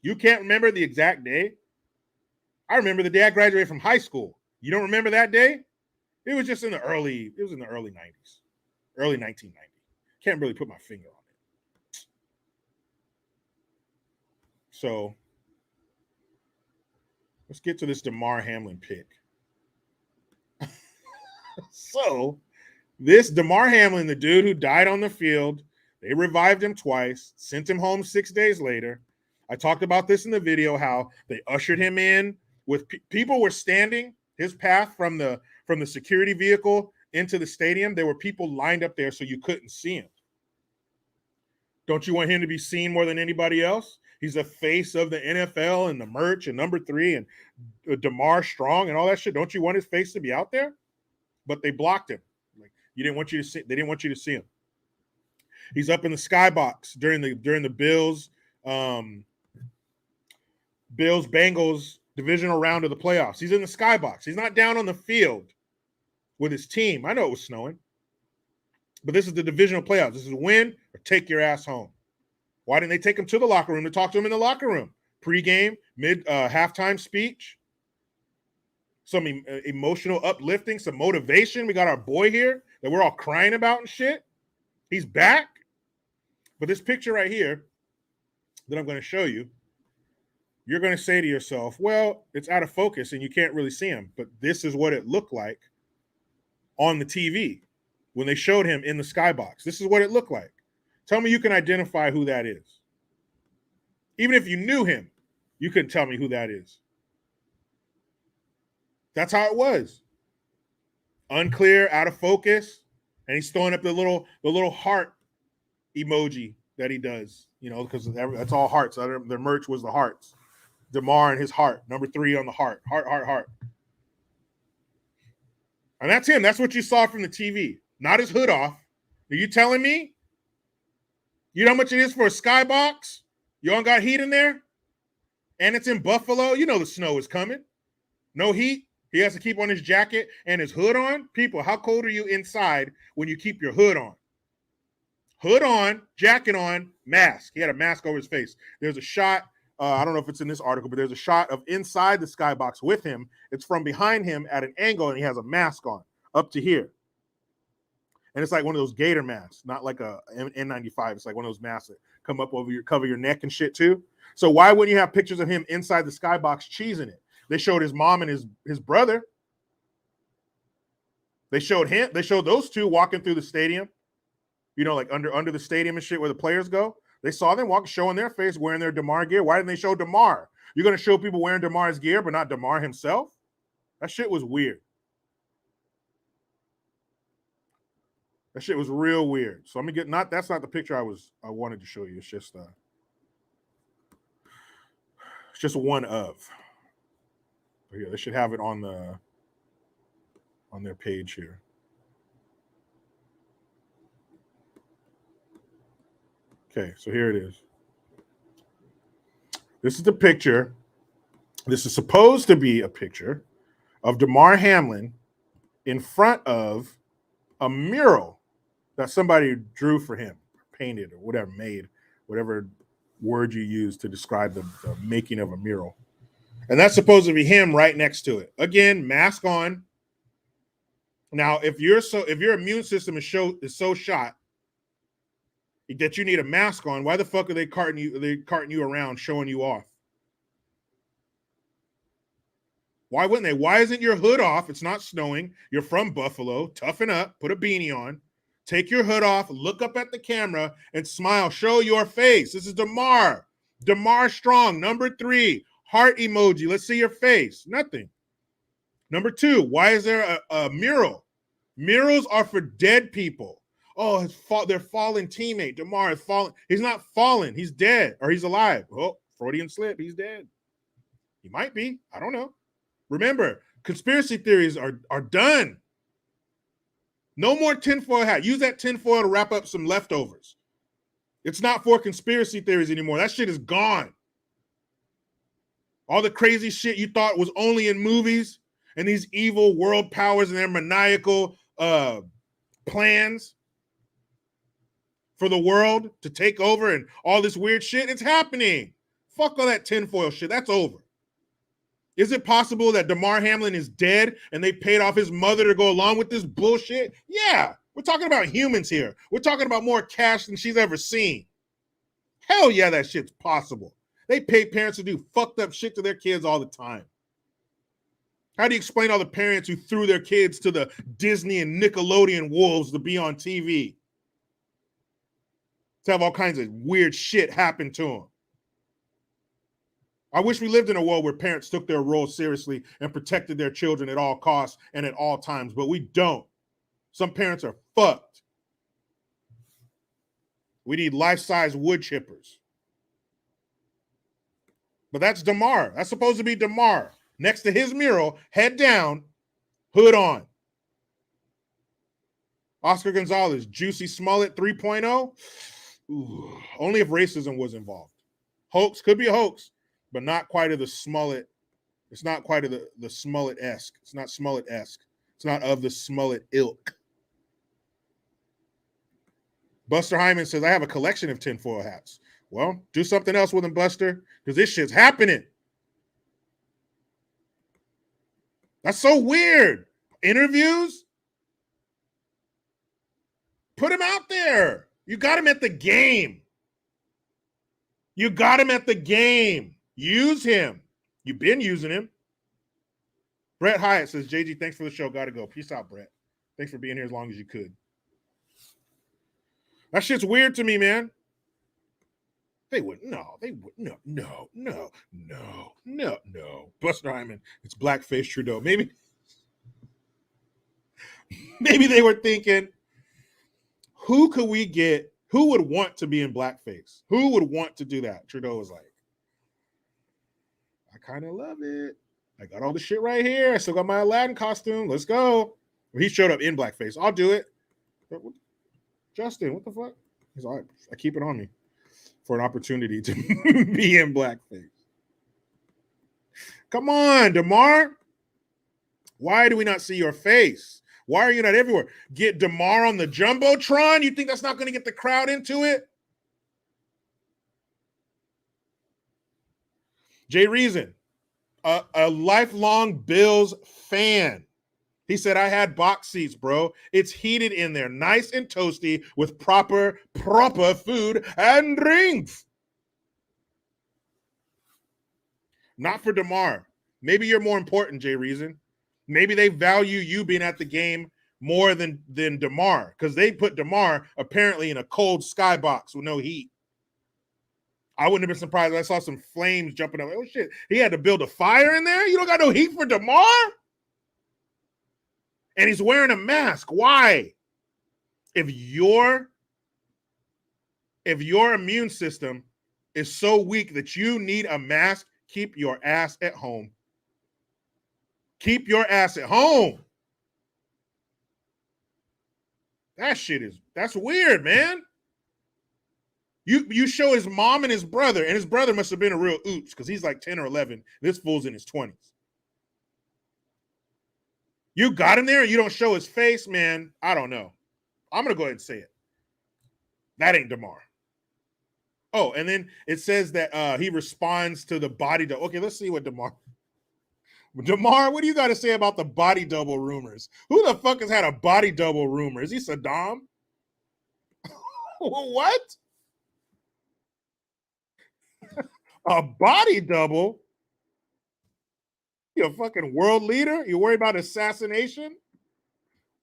You can't remember the exact day? I remember the day I graduated from high school. You don't remember that day? It was just in the early 90s, early 1990. Can't really put my finger on it. So let's get to this Damar Hamlin pick. So this Damar Hamlin, the dude who died on the field, they revived him twice, sent him home 6 days later. I talked about this in the video, how they ushered him in with people were standing his path from the security vehicle into the stadium. There were people lined up there so you couldn't see him. Don't you want him to be seen more than anybody else? He's the face of the NFL and the merch and number 3 and Damar Strong and all that shit. Don't you want his face to be out there? But they blocked him. Like you didn't want you to see. They didn't want you to see him. He's up in the skybox during the Bills Bengals divisional round of the playoffs. He's in the skybox. He's not down on the field with his team. I know it was snowing, but this is the divisional playoffs. This is win or take your ass home. Why didn't they take him to the locker room to talk to him in the locker room? Pre-game, halftime speech, some emotional uplifting, some motivation. We got our boy here that we're all crying about and shit. He's back. But this picture right here that I'm going to show you, you're going to say to yourself, well, it's out of focus and you can't really see him. But this is what it looked like on the TV when they showed him in the skybox. This is what it looked like. Tell me you can identify who that is. Even if you knew him, you couldn't tell me who that is. That's how it was. Unclear, out of focus, and he's throwing up the little heart emoji that he does, because that's all hearts. Their merch was the hearts. Damar and his heart, number 3 on the heart. Heart. And that's him. That's what you saw from the TV. Not his hood off. Are you telling me? You know how much it is for a skybox? You all got heat in there? And it's in Buffalo. You know the snow is coming. No heat. He has to keep on his jacket and his hood on. People, how cold are you inside when you keep your hood on? Hood on, jacket on, mask. He had a mask over his face. There's a shot. I don't know if it's in this article, but there's a shot of inside the skybox with him. It's from behind him at an angle, and he has a mask on up to here. And it's like one of those gator masks, not like a N95. It's like one of those masks that come up over cover your neck and shit too. So why wouldn't you have pictures of him inside the skybox cheesing it? They showed his mom and his brother. They showed those two walking through the stadium, like under the stadium and shit where the players go. They saw them showing their face wearing their Damar gear. Why didn't they show Damar? You're going to show people wearing Damar's gear, but not Damar himself? That shit was weird. That shit was real weird. So that's not the picture I wanted to show you. It's just one of. But here, they should have it on their page here. Okay, so here it is. This is the picture. This is supposed to be a picture of Damar Hamlin in front of a mural that somebody drew for him, painted or whatever, made, whatever word you use to describe the making of a mural. And that's supposed to be him right next to it. Again, mask on. Now, if your immune system is so shot that you need a mask on, why the fuck are they carting you around, showing you off? Why wouldn't they? Why isn't your hood off? It's not snowing. You're from Buffalo. Toughen up. Put a beanie on. Take your hood off. Look up at the camera and smile. Show your face. This is Damar. Damar Strong. Number 3. Heart emoji. Let's see your face. Nothing. Number 2. Why is there a mural? Murals are for dead people. Oh, their fallen teammate. Damar has fallen. He's not fallen. He's dead, or he's alive. Oh, Freudian slip. He's dead. He might be. I don't know. Remember, conspiracy theories are done. No more tinfoil hat. Use that tinfoil to wrap up some leftovers. It's not for conspiracy theories anymore. That shit is gone. All the crazy shit you thought was only in movies and these evil world powers and their maniacal plans for the world to take over and all this weird shit, it's happening. Fuck all that tinfoil shit. That's over. Is it possible that Damar Hamlin is dead and they paid off his mother to go along with this bullshit? Yeah, we're talking about humans here. We're talking about more cash than she's ever seen. Hell yeah, that shit's possible. They pay parents to do fucked up shit to their kids all the time. How do you explain all the parents who threw their kids to the Disney and Nickelodeon wolves to be on TV? To have all kinds of weird shit happen to them. I wish we lived in a world where parents took their role seriously and protected their children at all costs and at all times, but we don't. Some parents are fucked. We need life-size wood chippers. But that's Damar. That's supposed to be Damar. Next to his mural, head down, hood on. Oscar Gonzalez, Juicy Smollett 3.0. Ooh, only if racism was involved. Hoax, could be a hoax, but not quite of the Smollett. It's not quite of the Smollett-esque. It's not Smollett-esque. It's not of the Smollett ilk. Buster Hyman says, I have a collection of tinfoil hats. Well, do something else with them, Buster, because this shit's happening. That's so weird. Interviews? Put him out there. You got him at the game. You got him at the game. Use him. You've been using him. Brett Hyatt says, JG, thanks for the show. Gotta go. Peace out, Brett. Thanks for being here as long as you could. That shit's weird to me, man. They would no. Buster Hyman, it's blackface Trudeau. Maybe they were thinking, who could we get? Who would want to be in blackface? Who would want to do that? Trudeau was like, I kind of love it. I got all the shit right here. I still got my Aladdin costume. Let's go. Well, he showed up in blackface. I'll do it. Justin, what the fuck? He's all right. I keep it on me for an opportunity to be in blackface. Come on, Damar. Why do we not see your face? Why are you not everywhere? Get Damar on the Jumbotron? You think that's not going to get the crowd into it? Jay Reason, a lifelong Bills fan. He said, I had box seats, bro. It's heated in there, nice and toasty with proper food and drinks. Not for Damar. Maybe you're more important, Jay Reason. Maybe they value you being at the game more than Damar, because they put Damar apparently in a cold skybox with no heat. I wouldn't have been surprised if I saw some flames jumping up. Oh, shit. He had to build a fire in there? You don't got no heat for Damar? And he's wearing a mask. Why? If your immune system is so weak that you need a mask, keep your ass at home. Keep your ass at home. That's weird, man. You show his mom and his brother must have been a real oops because he's like 10 or 11. This fool's in his 20s. You got him there and you don't show his face, man. I don't know. I'm going to go ahead and say it. That ain't Damar. Oh, and then it says that he responds to the body double. Okay, let's see what Damar, what do you got to say about the body double rumors? Who the fuck has had a body double rumor? Is he Saddam? What? A body double? You a fucking world leader? You worry about assassination?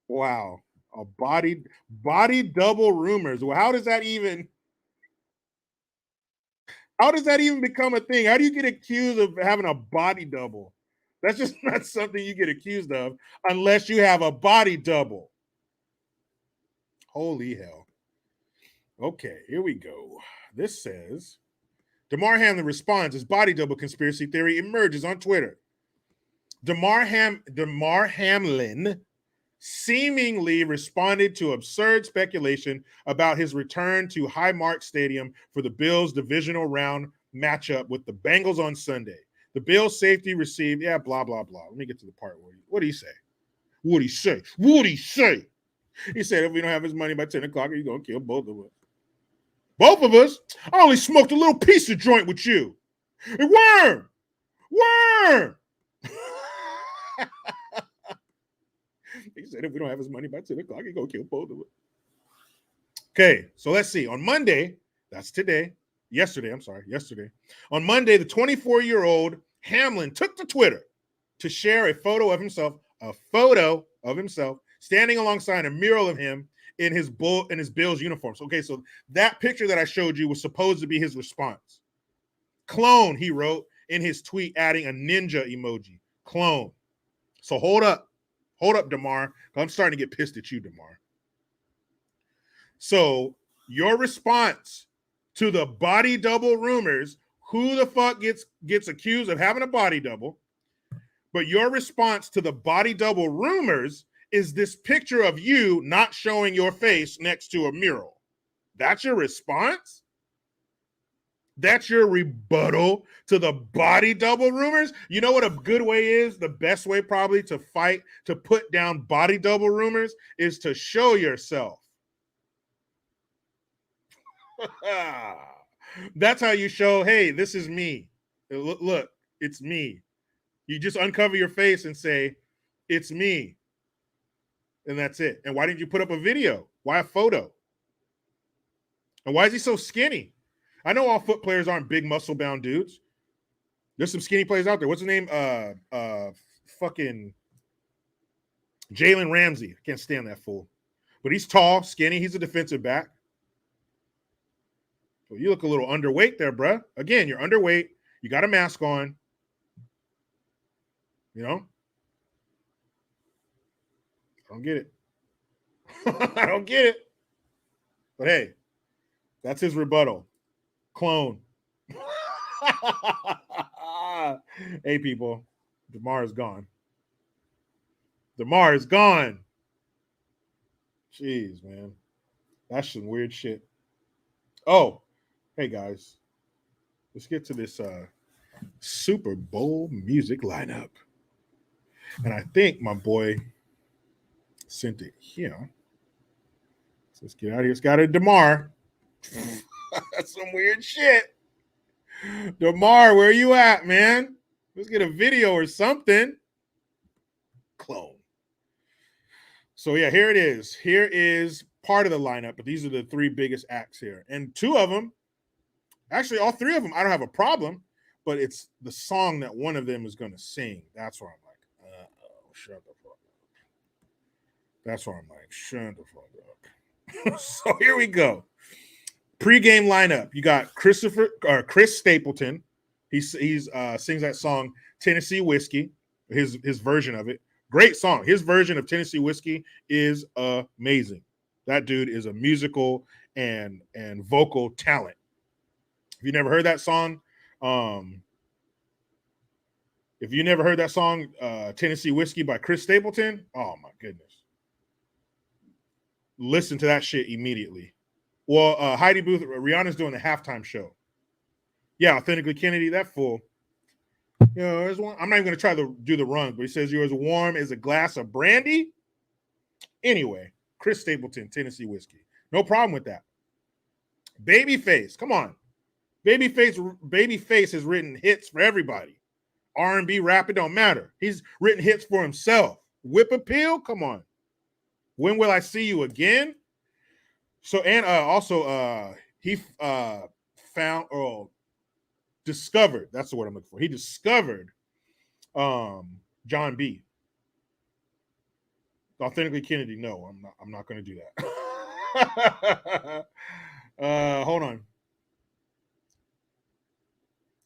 Wow. A body double rumors. Well, how does that even become a thing? How do you get accused of having a body double? That's just not something you get accused of unless you have a body double. Holy hell. Okay, here we go. This says, Damar Hamlin responds as body double conspiracy theory emerges on Twitter. Damar Hamlin seemingly responded to absurd speculation about his return to Highmark Stadium for the Bills' divisional round matchup with the Bengals on Sunday. The Bills' safety received, blah, blah, blah. Let me get to the part where, what did he say? What'd he say? He said, if we don't have his money by 10 o'clock, he's going to kill both of us. Both of us? I only smoked a little piece of joint with you. Hey, worm! He said, if we don't have his money by 10 o'clock, he's going to kill both of us. Okay, so let's see. On Monday, that's today, yesterday. On Monday, the 24-year-old Hamlin took to Twitter to share a photo of himself standing alongside a mural of him in his Bills uniforms. Okay, so that picture that I showed you was supposed to be his response. Clone, he wrote in his tweet, adding a ninja emoji. Clone. So hold up, Damar. I'm starting to get pissed at you, Damar. So your response to the body double rumors, who the fuck gets accused of having a body double? But your response to the body double rumors is this picture of you not showing your face next to a mural. That's your response? That's your rebuttal to the body double rumors? You know what a good way is? The best way probably to fight, to put down body double rumors is to show yourself. That's how you show, hey, this is me. Look, it's me. You just uncover your face and say, it's me. And that's it. And why didn't you put up a video? Why a photo? And why is he so skinny? I know all foot players aren't big muscle-bound dudes. There's some skinny players out there. What's his name? Fucking Jalen Ramsey. I can't stand that fool. But he's tall, skinny. He's a defensive back. Well, you look a little underweight there, bruh. Again, you're underweight. You got a mask on. You know? I don't get it. I don't get it. But hey, that's his rebuttal. Clone. Hey, people. Damar is gone. Damar is gone. Jeez, man. That's some weird shit. Oh, hey, guys. Let's get to this Super Bowl music lineup. And I think my boy sent it here. So let's get out of here. It's got a Damar. That's some weird shit. Damar, where you at, man? Let's get a video or something. Clone. So yeah, here it is. Here is part of the lineup, but these are the three biggest acts here. And two of them, actually all three of them, I don't have a problem, but it's the song that one of them is going to sing. That's where I'm like, shut the fuck up. That's where I'm like, shut the fuck up. So here we go. Pre-game lineup. You got Chris Stapleton. He sings that song Tennessee Whiskey. His version of it. Great song. His version of Tennessee Whiskey is amazing. That dude is a musical and vocal talent. If you never heard that song, Tennessee Whiskey by Chris Stapleton, oh my goodness. Listen to that shit immediately. Well, Heidi Booth, Rihanna's doing the halftime show. Yeah, Authentically Kennedy, that fool. You know, there's one. I'm not even going to try to do the run, but he says you're as warm as a glass of brandy. Anyway, Chris Stapleton, Tennessee Whiskey. No problem with that. Babyface, come on. Babyface has written hits for everybody. R&B, rap, it don't matter. He's written hits for himself. Whip Appeal, come on. When Will I See You Again? So, and also he found or discovered, that's the word I'm looking for. He discovered John B. Authentically Kennedy, no, I'm not going to do that. Hold on.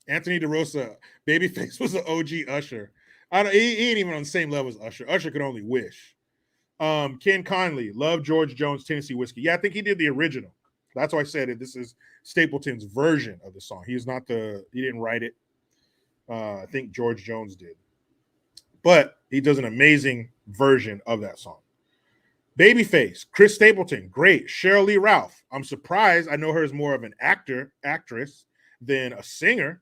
Anthony DeRosa, Babyface was an OG Usher. He ain't even on the same level as Usher. Usher could only wish. Ken Conley, Love George Jones, Tennessee Whiskey. Yeah, I think he did the original. That's why I said it. This is Stapleton's version of the song. He didn't write it. I think George Jones did. But he does an amazing version of that song. Babyface, Chris Stapleton, great. Cheryl Lee Ralph. I'm surprised. I know her as more of an actress than a singer.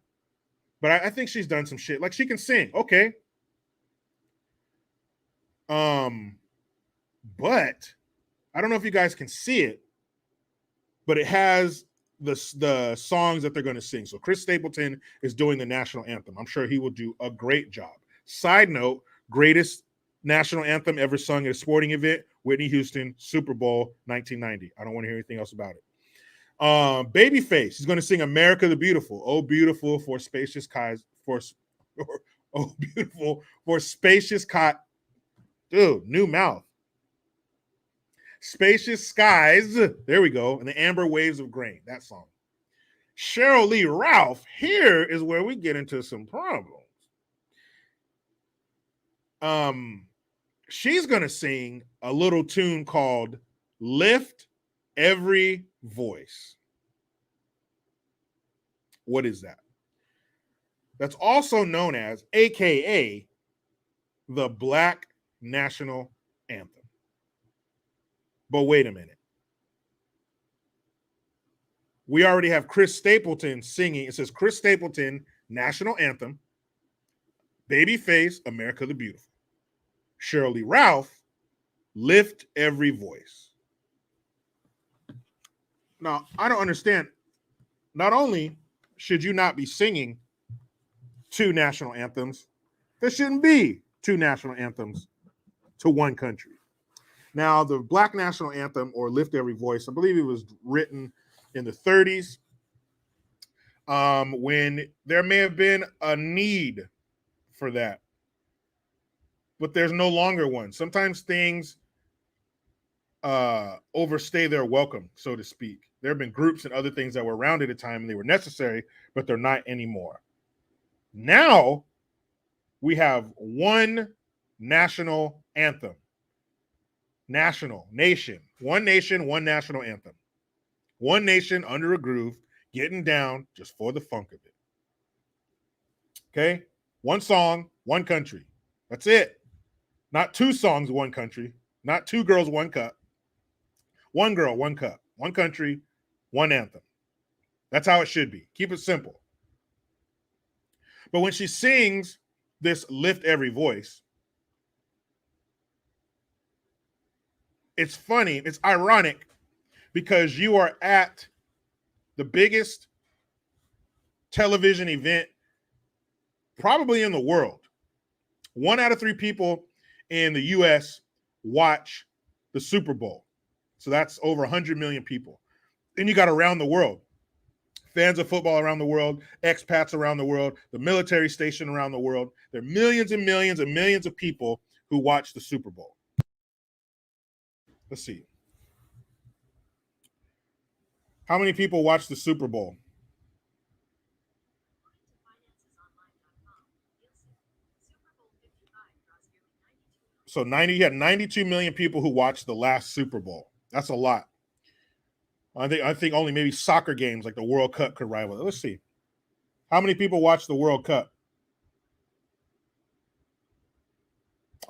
But I think she's done some shit. Like, she can sing. Okay. But I don't know if you guys can see it, but it has the songs that they're going to sing. So Chris Stapleton is doing the national anthem. I'm sure he will do a great job. Side note, greatest national anthem ever sung at a sporting event, Whitney Houston, Super Bowl 1990. I don't want to hear anything else about it. Babyface is going to sing America the Beautiful. Oh, beautiful for spacious skies. Oh, beautiful for spacious cot. Dude, new mouth. Spacious skies. There we go. And the amber waves of grain. That song. Cheryl Lee Ralph. Here is where we get into some problems. She's going to sing a little tune called Lift Every Voice. What is that? That's also known as, AKA, the Black National Anthem. But wait a minute. We already have Chris Stapleton singing. It says Chris Stapleton, National Anthem. Babyface, America the Beautiful. Cheryl Lee Ralph, Lift Every Voice. Now, I don't understand. Not only should you not be singing two national anthems, there shouldn't be two national anthems to one country. Now, the Black National Anthem, or Lift Every Voice, I believe it was written in the 30s, when there may have been a need for that, but there's no longer one. Sometimes things overstay their welcome, so to speak. There have been groups and other things that were around at a time and they were necessary, but they're not anymore. Now we have one national anthem. Nation, one national anthem. One nation under a groove, getting down just for the funk of it. Okay? One song, one country. That's it. Not two songs, one country. Not two girls, one cup. One girl, one cup. One country, one anthem. That's how it should be. Keep it simple. But when she sings this Lift Every Voice, it's funny, it's ironic, because you are at the biggest television event probably in the world. 1 out of 3 people in the US watch the Super Bowl. So that's over 100 million people. Then you got around the world. Fans of football around the world, expats around the world, the military station around the world. There are millions and millions and millions of people who watch the Super Bowl. Let's see. How many people watch the Super Bowl? So 92 million people who watched the last Super Bowl. That's a lot. I think only maybe soccer games like the World Cup could rival it. Let's see. How many people watch the World Cup?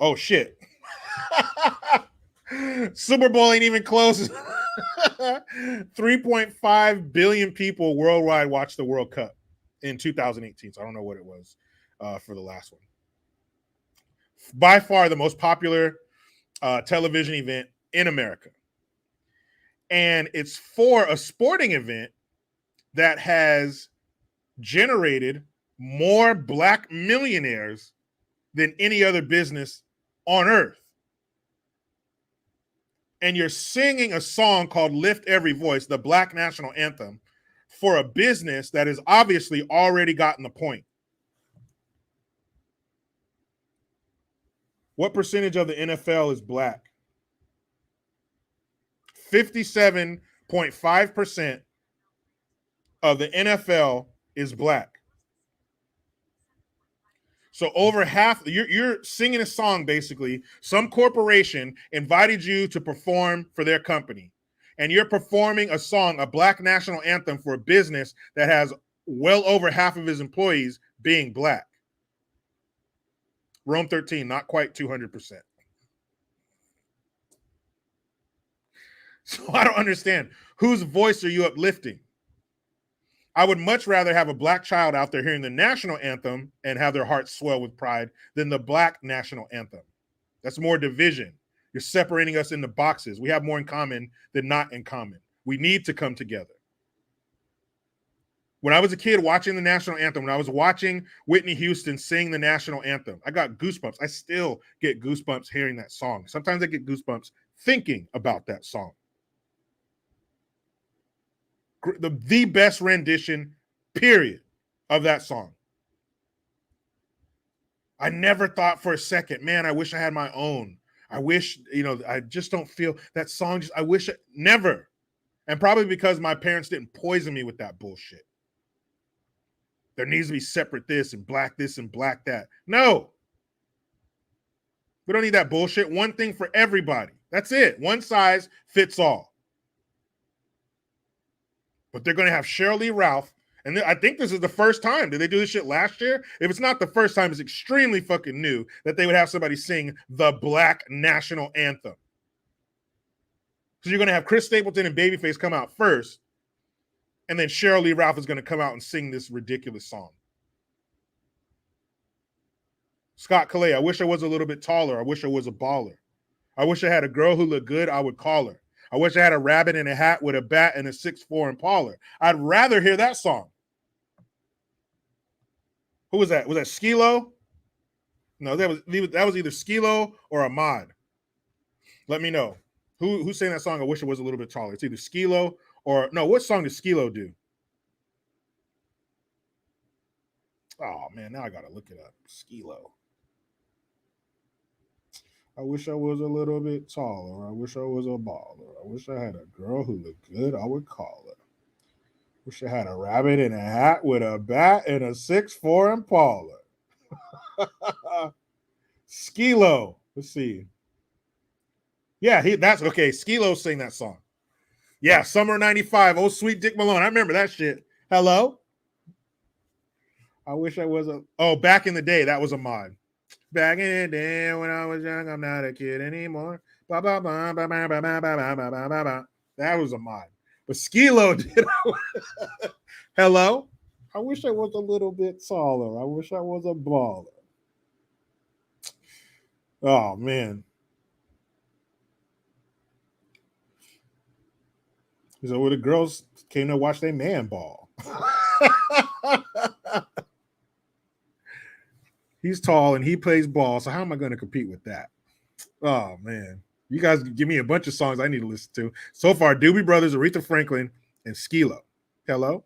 Oh, shit. Super Bowl ain't even close. 3.5 billion people worldwide watched the World Cup in 2018. So I don't know what it was for the last one. By far the most popular television event in America. And it's for a sporting event that has generated more Black millionaires than any other business on earth. And you're singing a song called Lift Every Voice, the Black National Anthem, for a business that has obviously already gotten the point. What percentage of the NFL is Black? 57.5% of the NFL is Black. So over half, you're singing a song, basically. Some corporation invited you to perform for their company. And you're performing a song, a Black national anthem for a business that has well over half of his employees being Black. Rome 13, not quite 200%. So I don't understand. Whose voice are you uplifting? I would much rather have a Black child out there hearing the national anthem and have their hearts swell with pride than the Black national anthem. That's more division. You're separating us into boxes. We have more in common than not in common. We need to come together. When I was a kid watching the national anthem, when I was watching Whitney Houston sing the national anthem, I got goosebumps. I still get goosebumps hearing that song. Sometimes I get goosebumps thinking about that song. The best rendition, period, of that song. I never thought for a second, man, I wish I had my own. I wish, I just don't feel that song. I wish never. And probably because my parents didn't poison me with that bullshit. There needs to be separate this and Black that. No. We don't need that bullshit. One thing for everybody. That's it. One size fits all. But they're going to have Sheryl Lee Ralph. And I think this is the first time. Did they do this shit last year? If it's not the first time, it's extremely fucking new that they would have somebody sing the Black National Anthem. So you're going to have Chris Stapleton and Babyface come out first. And then Sheryl Lee Ralph is going to come out and sing this ridiculous song. Scott Calais, I wish I was a little bit taller. I wish I was a baller. I wish I had a girl who looked good. I would call her. I wish I had a rabbit in a hat with a bat and a 6'4" Impala. I'd rather hear that song. Who was that? Was that Skilo? No, that was either Skilo or Ahmad. Let me know. Who sang that song? I wish it was a little bit taller. It's either Skilo or no. What song did Skilo do? Oh man, now I gotta look it up. Skilo. I wish I was a little bit taller. I wish I was a baller. I wish I had a girl who looked good. I would call her. Wish I had a rabbit in a hat with a bat and a 6'4" Impala. Skilo. Let's see. Yeah, that's okay. Skilo sang that song. Yeah, Summer 95. Oh, sweet Dick Malone. I remember that shit. Hello? I wish I was back in the day, that was a mod. Back in the day when I was young, I'm not a kid anymore. Ba, ba, ba, ba, ba, ba, ba, ba, ba, ba, ba, ba. That was a mod. But Skilo did. Hello? I wish I was a little bit taller. I wish I was a baller. Oh, man. So where the girls came to watch their man ball. He's tall and he plays ball. So how am I going to compete with that? Oh, man. You guys give me a bunch of songs I need to listen to. So far, Doobie Brothers, Aretha Franklin, and Skilo. Hello?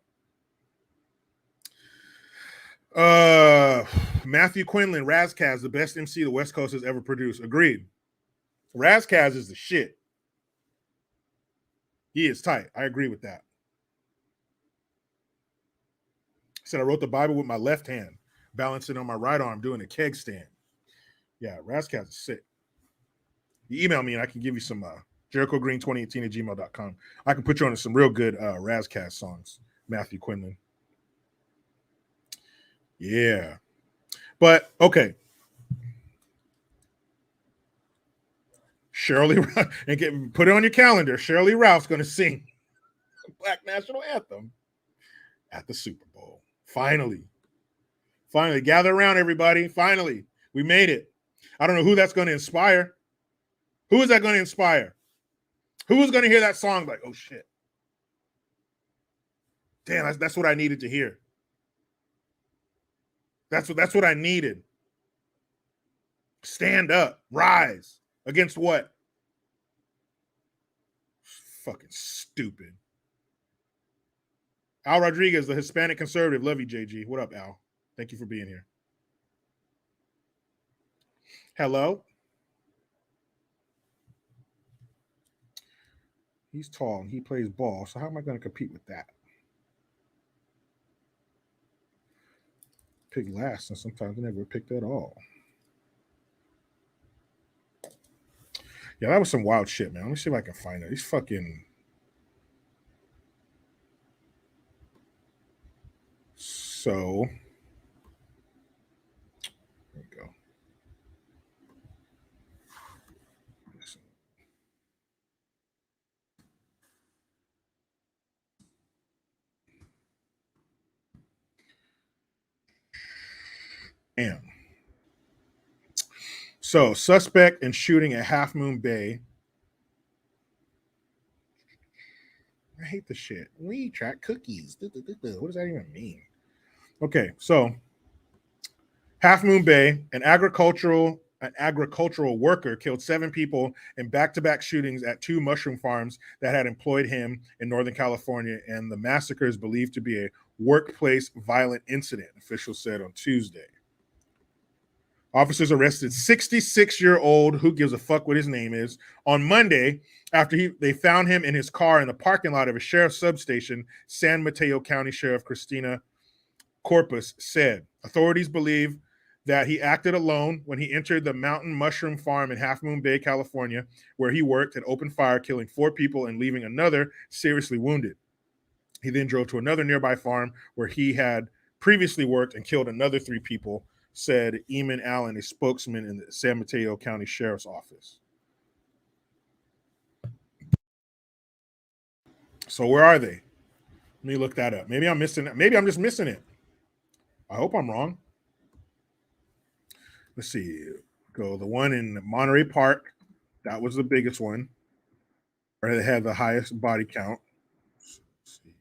Matthew Quinlan, Razkaz, the best MC the West Coast has ever produced. Agreed. Razkaz is the shit. He is tight. I agree with that. He said I wrote the Bible with my left hand, balancing on my right arm, doing a keg stand. Yeah, Razkaz is sick. You email me and I can give you some JerichoGreen2018@gmail.com. I can put you on some real good Razkaz songs, Matthew Quinlan. Yeah. But, okay. Sheryl Lee Ralph, and put it on your calendar. Sheryl Lee Ralph's going to sing Black National Anthem at the Super Bowl. Finally, gather around, everybody. Finally, we made it. I don't know who that's going to inspire. Who is that going to inspire? Who was going to hear that song like, oh shit. Damn, that's what I needed to hear. That's what I needed. Stand up, rise. Against what? Fucking stupid. Al Rodriguez, the Hispanic conservative. Love you, JG. What up, Al? Thank you for being here. Hello. He's tall and he plays ball. So how am I going to compete with that? Pick last, and sometimes I never picked at all. Yeah, that was some wild shit, man. Let me see if I can find it. These fucking. So. There we go. Damn. So, suspect in shooting at Half Moon Bay. I hate the shit. We track cookies. What does that even mean? Okay, so Half Moon Bay, an agricultural worker killed 7 people in back-to-back shootings at 2 mushroom farms that had employed him in Northern California, and the massacre is believed to be a workplace violent incident, officials said on Tuesday. Officers arrested 66-year-old, who gives a fuck what his name is, on Monday after they found him in his car in the parking lot of a sheriff's substation, San Mateo County Sheriff Christina Corpus said. Authorities believe that he acted alone when he entered the mountain mushroom farm in Half Moon Bay, California, where he worked, and opened fire, killing 4 people and leaving another seriously wounded. He then drove to another nearby farm where he had previously worked and killed another 3 people, said Eamon Allen, a spokesman in the San Mateo County Sheriff's Office. So where are they? Let me look that up. Maybe I'm missing it. Maybe I'm just missing it. I hope I'm wrong. Let's see. Go the one in Monterey Park. That was the biggest one. Or they had the highest body count. Let's see.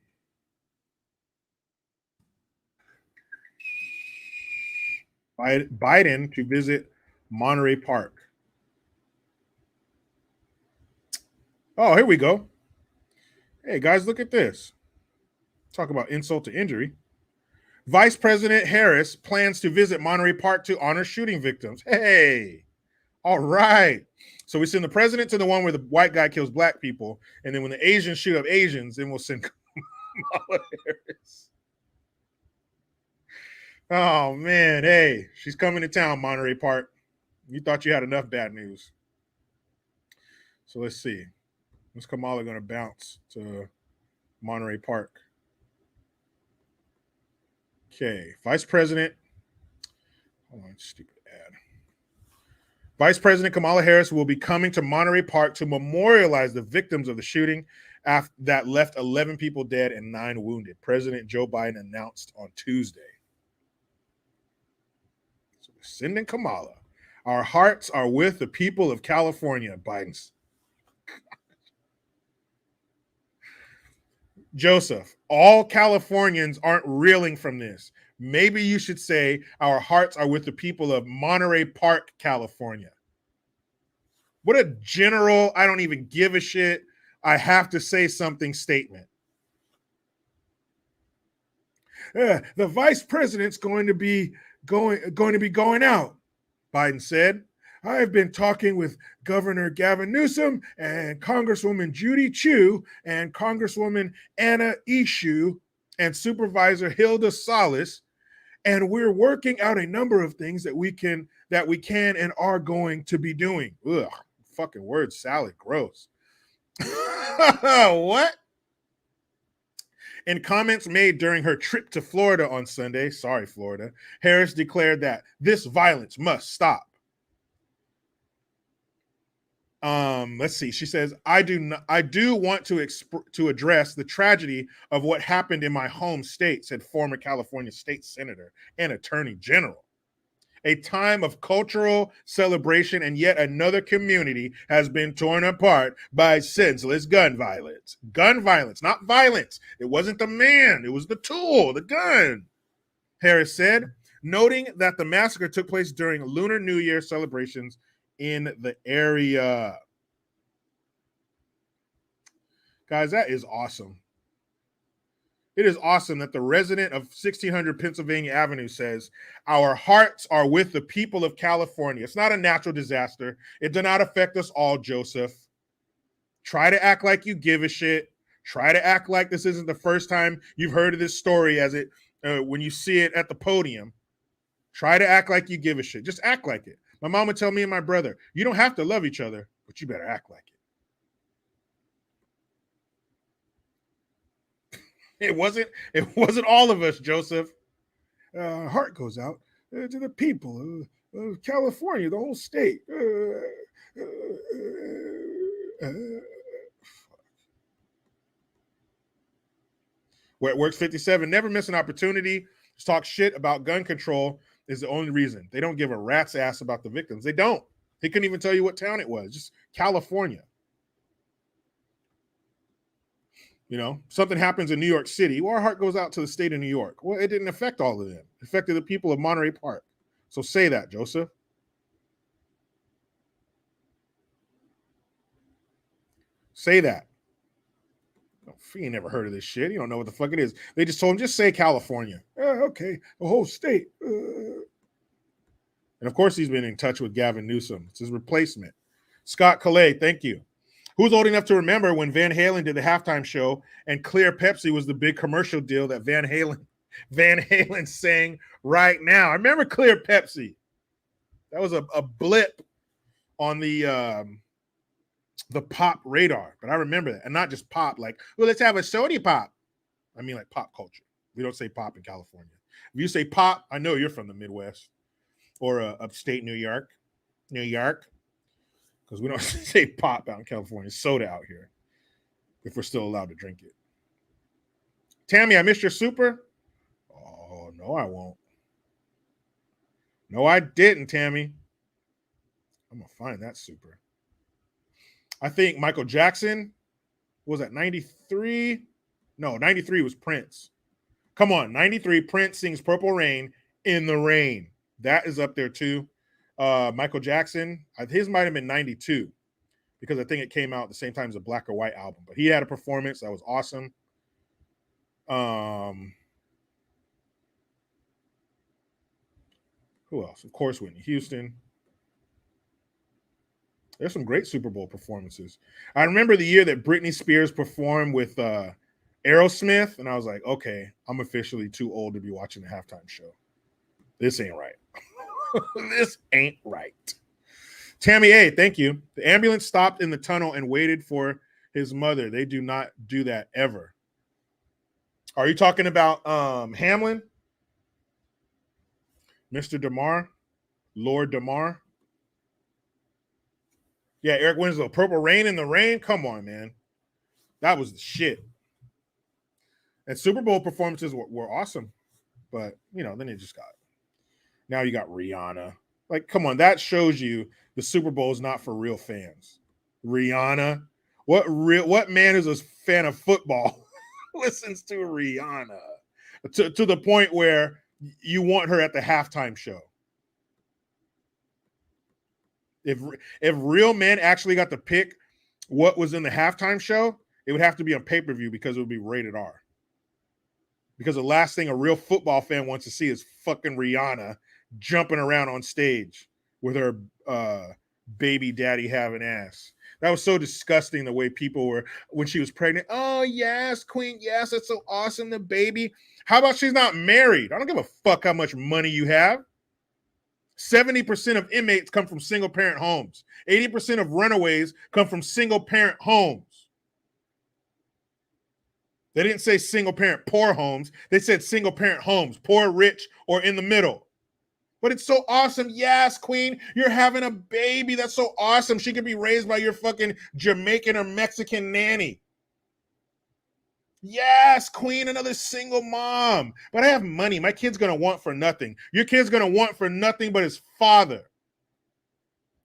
Biden to visit Monterey Park. Oh, here we go. Hey, guys, look at this. Talk about insult to injury. Vice President Harris plans to visit Monterey Park to honor shooting victims. Hey, all right. So we send the president to the one where the white guy kills black people, and then when the Asians shoot up Asians, then we'll send Kamala Harris. Oh, man. Hey, she's coming to town, Monterey Park. You thought you had enough bad news. So let's see. When's Kamala going to bounce to Monterey Park? Okay. Vice President. Hold on, stupid ad. Vice President Kamala Harris will be coming to Monterey Park to memorialize the victims of the shooting that left 11 people dead and 9 wounded. President Joe Biden announced on Tuesday. So we're sending Kamala. Our hearts are with the people of California, Biden's. Joseph, all Californians aren't reeling from this. Maybe you should say our hearts are with the people of Monterey Park, California. What a general, I don't even give a shit, I have to say something statement. The vice president's going to be going out, Biden said. I have been talking with Governor Gavin Newsom and Congresswoman Judy Chu and Congresswoman Anna Eshoo and Supervisor Hilda Salas, and we're working out a number of things that we can and are going to be doing. Ugh, fucking word salad, gross. What? In comments made during her trip to Florida on Sunday, sorry, Florida, Harris declared that this violence must stop. Let's see. She says, I do want to address the tragedy of what happened in my home state, said former California state senator and attorney general. a time of cultural celebration, and yet another community has been torn apart by senseless gun violence. Gun violence, not violence. It wasn't the man, it was the tool, the gun, Harris said, noting that the massacre took place during Lunar New Year celebrations in the area. Guys, that is awesome. It is awesome that the resident of 1600 Pennsylvania Avenue says, our hearts are with the people of California. It's not a natural disaster. It did not affect us all, Joseph. Try to act like you give a shit. Try to act like this isn't the first time you've heard of this story when you see it at the podium. Try to act like you give a shit. Just act like it. My mom would tell me and my brother, you don't have to love each other, but you better act like it. It wasn't all of us, Joseph. Heart goes out to the people of California, the whole state. Where it works 57, never miss an opportunity to talk shit about gun control is the only reason. They don't give a rat's ass about the victims. They don't. He couldn't even tell you what town it was, just California. You know, something happens in New York City. Well, our heart goes out to the state of New York. Well, it didn't affect all of them. It affected the people of Monterey Park. So say that, Joseph. Say that. You ain't never heard of this shit. You don't know what the fuck it is. They just told him, just say California. Okay, the whole state. And of course, he's been in touch with Gavin Newsom. It's his replacement. Scott Calais, thank you. Who's old enough to remember when Van Halen did the halftime show and Clear Pepsi was the big commercial deal that Van Halen sang right now? I remember Clear Pepsi. That was a blip on the pop radar, but I remember that. And not just pop, like, well, let's have a soda pop. I mean, like pop culture. We don't say pop in California. If you say pop, I know you're from the Midwest or upstate New York, because we don't say pop out in California. Soda out here, if we're still allowed to drink it. Tammy, I missed your super. Oh, no, I won't. No, I didn't, Tammy. I'm going to find that super. I think Michael Jackson was at 93. No, 93 was Prince. Come on, 93, Prince sings Purple Rain in the Rain. That is up there too. Michael Jackson, his might have been 92 because I think it came out at the same time as a Black or White album. But he had a performance that was awesome. Who else? Of course, Whitney Houston. There's some great Super Bowl performances. I remember the year that Britney Spears performed with Aerosmith, and I was like, okay, I'm officially too old to be watching the halftime show. This ain't right. This ain't right. Tammy A, thank you. The ambulance stopped in the tunnel and waited for his mother. They do not do that ever. Are you talking about Hamlin? Mr. Damar? Lord Damar? Yeah, Eric Winslow. Purple Rain in the Rain? Come on, man. That was the shit. And Super Bowl performances were awesome. But, then it just got... Now you got Rihanna. Like, come on. That shows you the Super Bowl is not for real fans. Rihanna. What man is a fan of football listens to Rihanna? To the point where you want her at the halftime show. If real men actually got to pick what was in the halftime show, it would have to be on pay-per-view because it would be rated R. Because the last thing a real football fan wants to see is fucking Rihanna jumping around on stage with her baby daddy having ass. That was so disgusting the way people were when she was pregnant. Oh, yes, queen. Yes, that's so awesome. The baby. How about she's not married? I don't give a fuck how much money you have. 70% of inmates come from single-parent homes. 80% of runaways come from single-parent homes. They didn't say single-parent poor homes. They said single-parent homes, poor, rich, or in the middle. But it's so awesome. Yes, queen, you're having a baby. That's so awesome. She could be raised by your fucking Jamaican or Mexican nanny. Yes, queen, another single mom. But I have money. My kid's going to want for nothing. Your kid's going to want for nothing but his father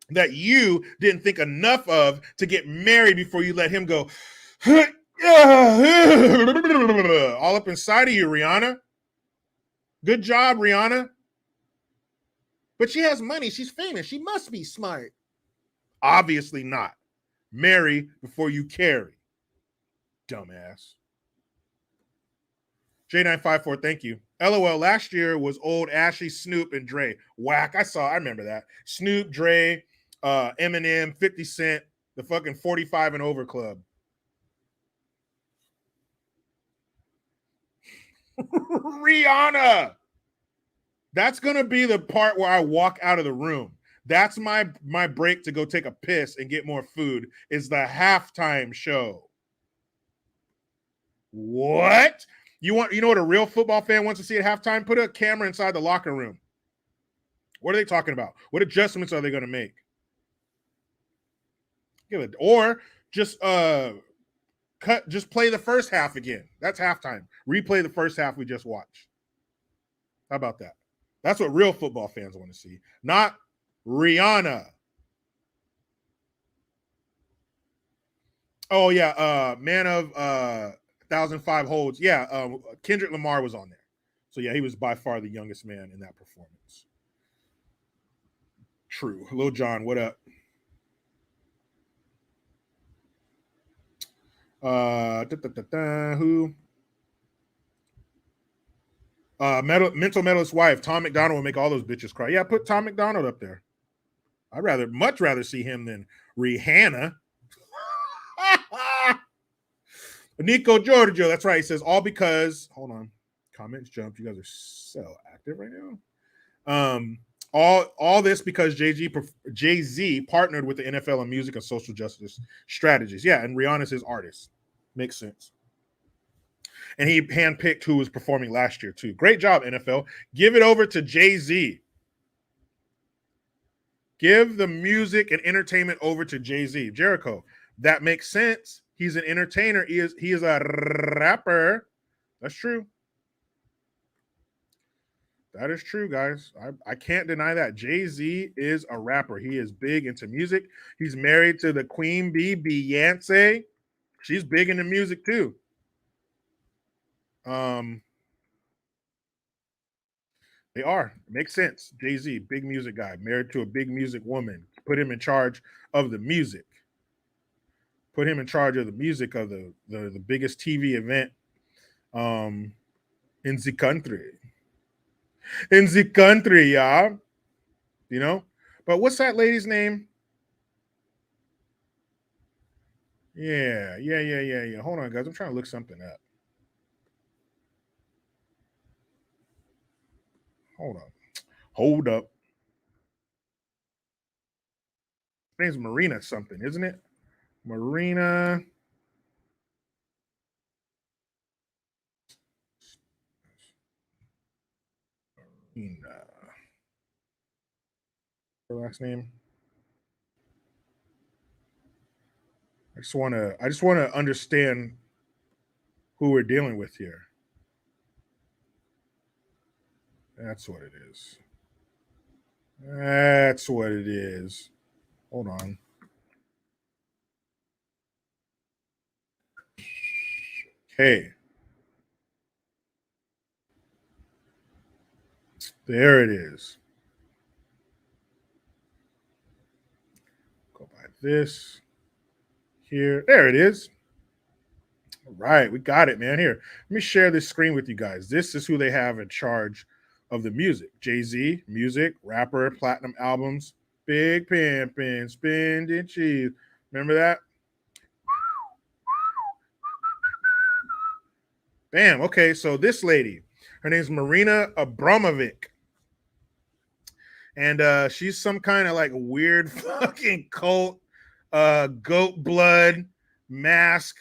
that you didn't think enough of to get married before you let him go all up inside of you, Rihanna. Good job, Rihanna. But she has money. She's famous. She must be smart. Obviously not. Marry before you carry. Dumbass. J954, thank you. LOL, last year was old Ashley, Snoop, and Dre. Whack. I remember that. Snoop, Dre, Eminem, 50 Cent, the fucking 45 and over club. Rihanna. That's going to be the part where I walk out of the room. That's my break to go take a piss and get more food is the halftime show. What? You know what a real football fan wants to see at halftime? Put a camera inside the locker room. What are they talking about? What adjustments are they going to make? Or just just play the first half again. That's halftime. Replay the first half we just watched. How about that? That's what real football fans want to see, not Rihanna. Oh yeah, man of 1,005 holds. Yeah, Kendrick Lamar was on there. So yeah, he was by far the youngest man in that performance. True. Hello, John. What up? Who? Mental Medalist wife, Tom McDonald will make all those bitches cry. Yeah, put Tom McDonald up there. I'd much rather see him than Rihanna. Nico Giorgio, that's right. He says all because hold on, comments jumped. You guys are so active right now. All this because Jay-Z partnered with the NFL on music and social justice strategies. Yeah, and Rihanna's his artist. Makes sense. And he handpicked who was performing last year too. Great job, NFL. Give it over to Jay-Z. Give the music and entertainment over to Jay-Z. Jericho, that makes sense. He's an entertainer. He is a rapper. That's true. That is true, guys. I can't deny that. Jay-Z is a rapper. He is big into music. He's married to the Queen Bee, Beyonce. She's big into music too. They are. It makes sense. Jay-Z, big music guy, married to a big music woman. Put him in charge of the music. Put him in charge of the music of the biggest TV event in the country. In the country, yeah. You know? But what's that lady's name? Yeah. Hold on, guys. I'm trying to look something up. Hold up. Her name's Marina something, isn't it? Marina. Her last name. I just want to understand who we're dealing with here. That's what it is. That's what it is. Hold on. Okay. There it is. Go by this. Here. There it is. All right. We got it, man. Here. Let me share this screen with you guys. This is who they have in charge of the music. Jay-Z, music, rapper, platinum albums, big pimpin', spending cheese. Remember that? Bam. Okay, so this lady, her name's Marina Abramovic. And she's some kind of like weird fucking cult, goat blood mask.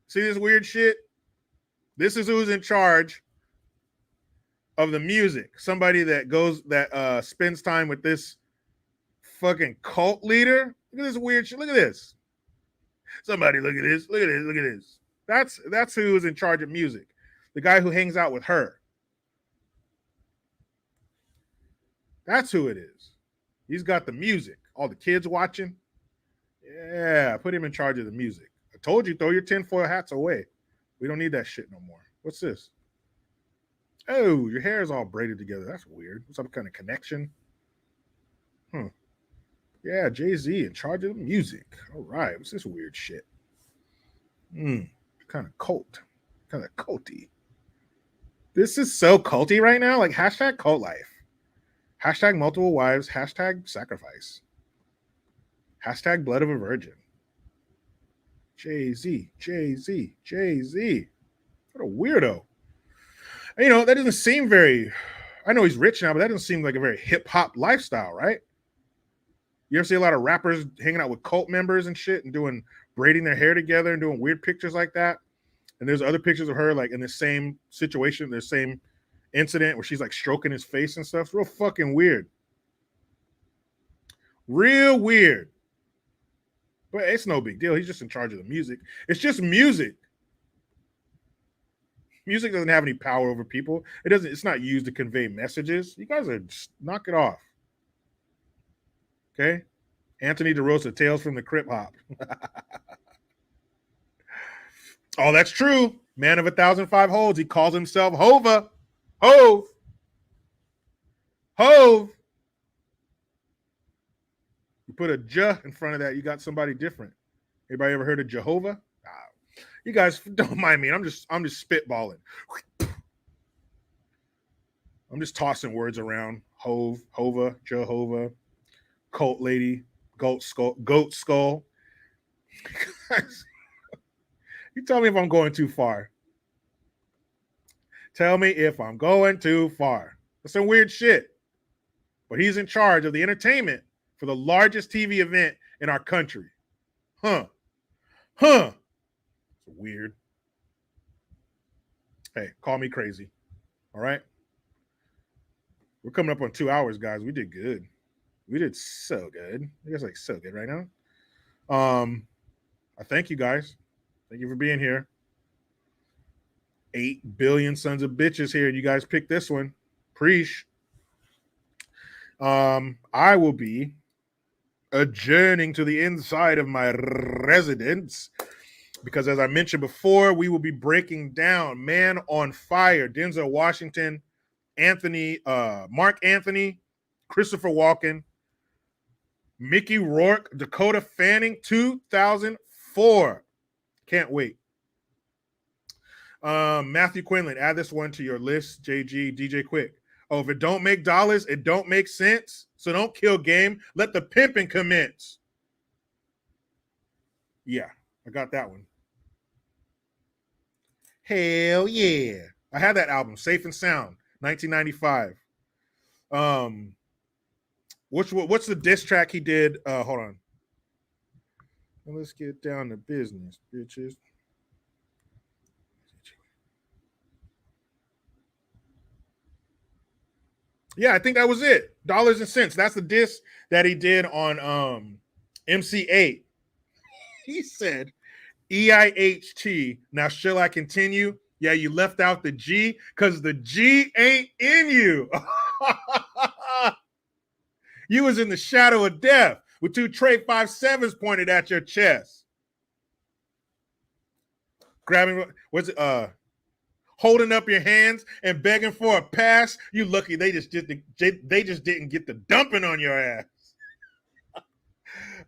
See this weird shit? This is who's in charge of the music. Somebody that spends time with this fucking cult leader. Look at this weird shit. Look at this. Somebody look at this. Look at this. Look at this. That's who's in charge of music. The guy who hangs out with her. That's who it is. He's got the music. All the kids watching. Yeah, put him in charge of the music. I told you, throw your tinfoil hats away. We don't need that shit no more. What's this? Oh, your hair is all braided together. That's weird. Some kind of connection? Yeah, Jay-Z in charge of the music. All right. What's this weird shit? Kind of cult. Kind of culty. This is so culty right now. Like hashtag cult life. Hashtag multiple wives. Hashtag sacrifice. Hashtag blood of a virgin. Jay-Z. Jay-Z. Jay-Z. What a weirdo. And, you know, that doesn't seem very... I know he's rich now, but that doesn't seem like a very hip-hop lifestyle, right? You ever see a lot of rappers hanging out with cult members and shit and doing braiding their hair together and doing weird pictures like that? And there's other pictures of her like in the same situation, the same incident where she's like stroking his face and stuff. It's real fucking weird. Real weird. But it's no big deal. He's just in charge of the music. It's just music. Music doesn't have any power over people. It's not used to convey messages. You guys are just knock it off. Okay? Anthony DeRosa, Tales from the Crip Hop. Oh, that's true. Man of 1,005 holds. He calls himself Hova. Hove. Hove. You put a J in front of that, you got somebody different. Anybody ever heard of Jehovah? You guys don't mind me. I'm just spitballing. I'm just tossing words around. Hove, Hova, Jehovah, cult lady, goat skull. You tell me if I'm going too far. Tell me if I'm going too far. That's some weird shit. But he's in charge of the entertainment for the largest TV event in our country. It's weird. Hey, call me crazy. All right? We're coming up on 2 hours, guys. We did good. We did so good. You guys like so good right now. I thank you guys. Thank you for being here. 8 billion sons of bitches here. You guys picked this one. Preach. I will be adjourning to the inside of my residence because, as I mentioned before, we will be breaking down Man on Fire, Denzel Washington, Mark Anthony, Christopher Walken, Mickey Rourke, Dakota Fanning, 2004. Can't wait. Matthew Quinlan, add this one to your list. JG, DJ Quick. Oh, if it don't make dollars, it don't make sense. So don't kill game. Let the pimping commence. Yeah, I got that one. Hell yeah. I had that album, Safe and Sound, 1995. What's the diss track he did? Hold on. Let's get down to business, bitches. Yeah, I think that was it. Dollars and Cents. That's the diss that he did on MC8. He said, EIHT. Now, shall I continue? Yeah, you left out the G because the G ain't in you. You was in the shadow of death with 2 Trey 5.7s pointed at your chest. Grabbing, holding up your hands and begging for a pass. You lucky they just didn't get the dumping on your ass.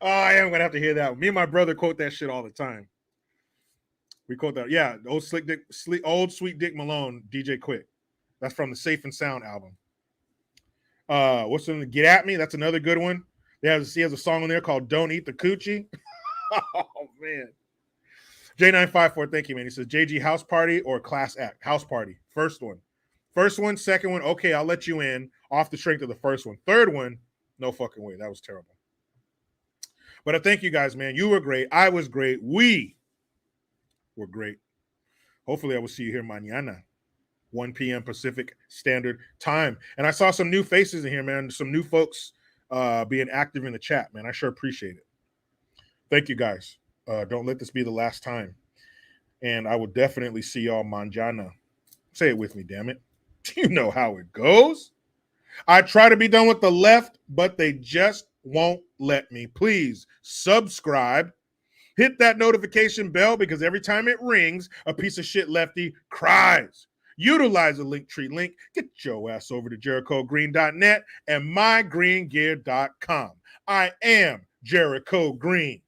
Oh, I am gonna have to hear that one. Me and my brother quote that shit all the time. We quote that. Yeah, old sweet Dick Malone, DJ Quick. That's from the Safe and Sound album. What's in the Get At Me? That's another good one. He has a song on there called Don't Eat the Coochie. Oh man. J954, thank you, man. He says JG House Party or Class Act. House Party. First one, second one, okay, I'll let you in off the strength of the first one. Third one, no fucking way. That was terrible. But I thank you guys, man. You were great. I was great. We were great. Hopefully I will see you here mañana, 1 p.m. Pacific Standard Time. And I saw some new faces in here, man. Some new folks being active in the chat, man. I sure appreciate it. Thank you, guys. Don't let this be the last time. And I will definitely see y'all manjana. Say it with me, damn it. You know how it goes. I try to be done with the left, but they just won't let me. Please subscribe. Hit that notification bell because every time it rings, a piece of shit lefty cries. Utilize the Linktree link. Get your ass over to JerichoGreen.net and mygreengear.com. I am Jericho Green.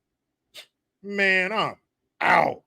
Man, I'm out.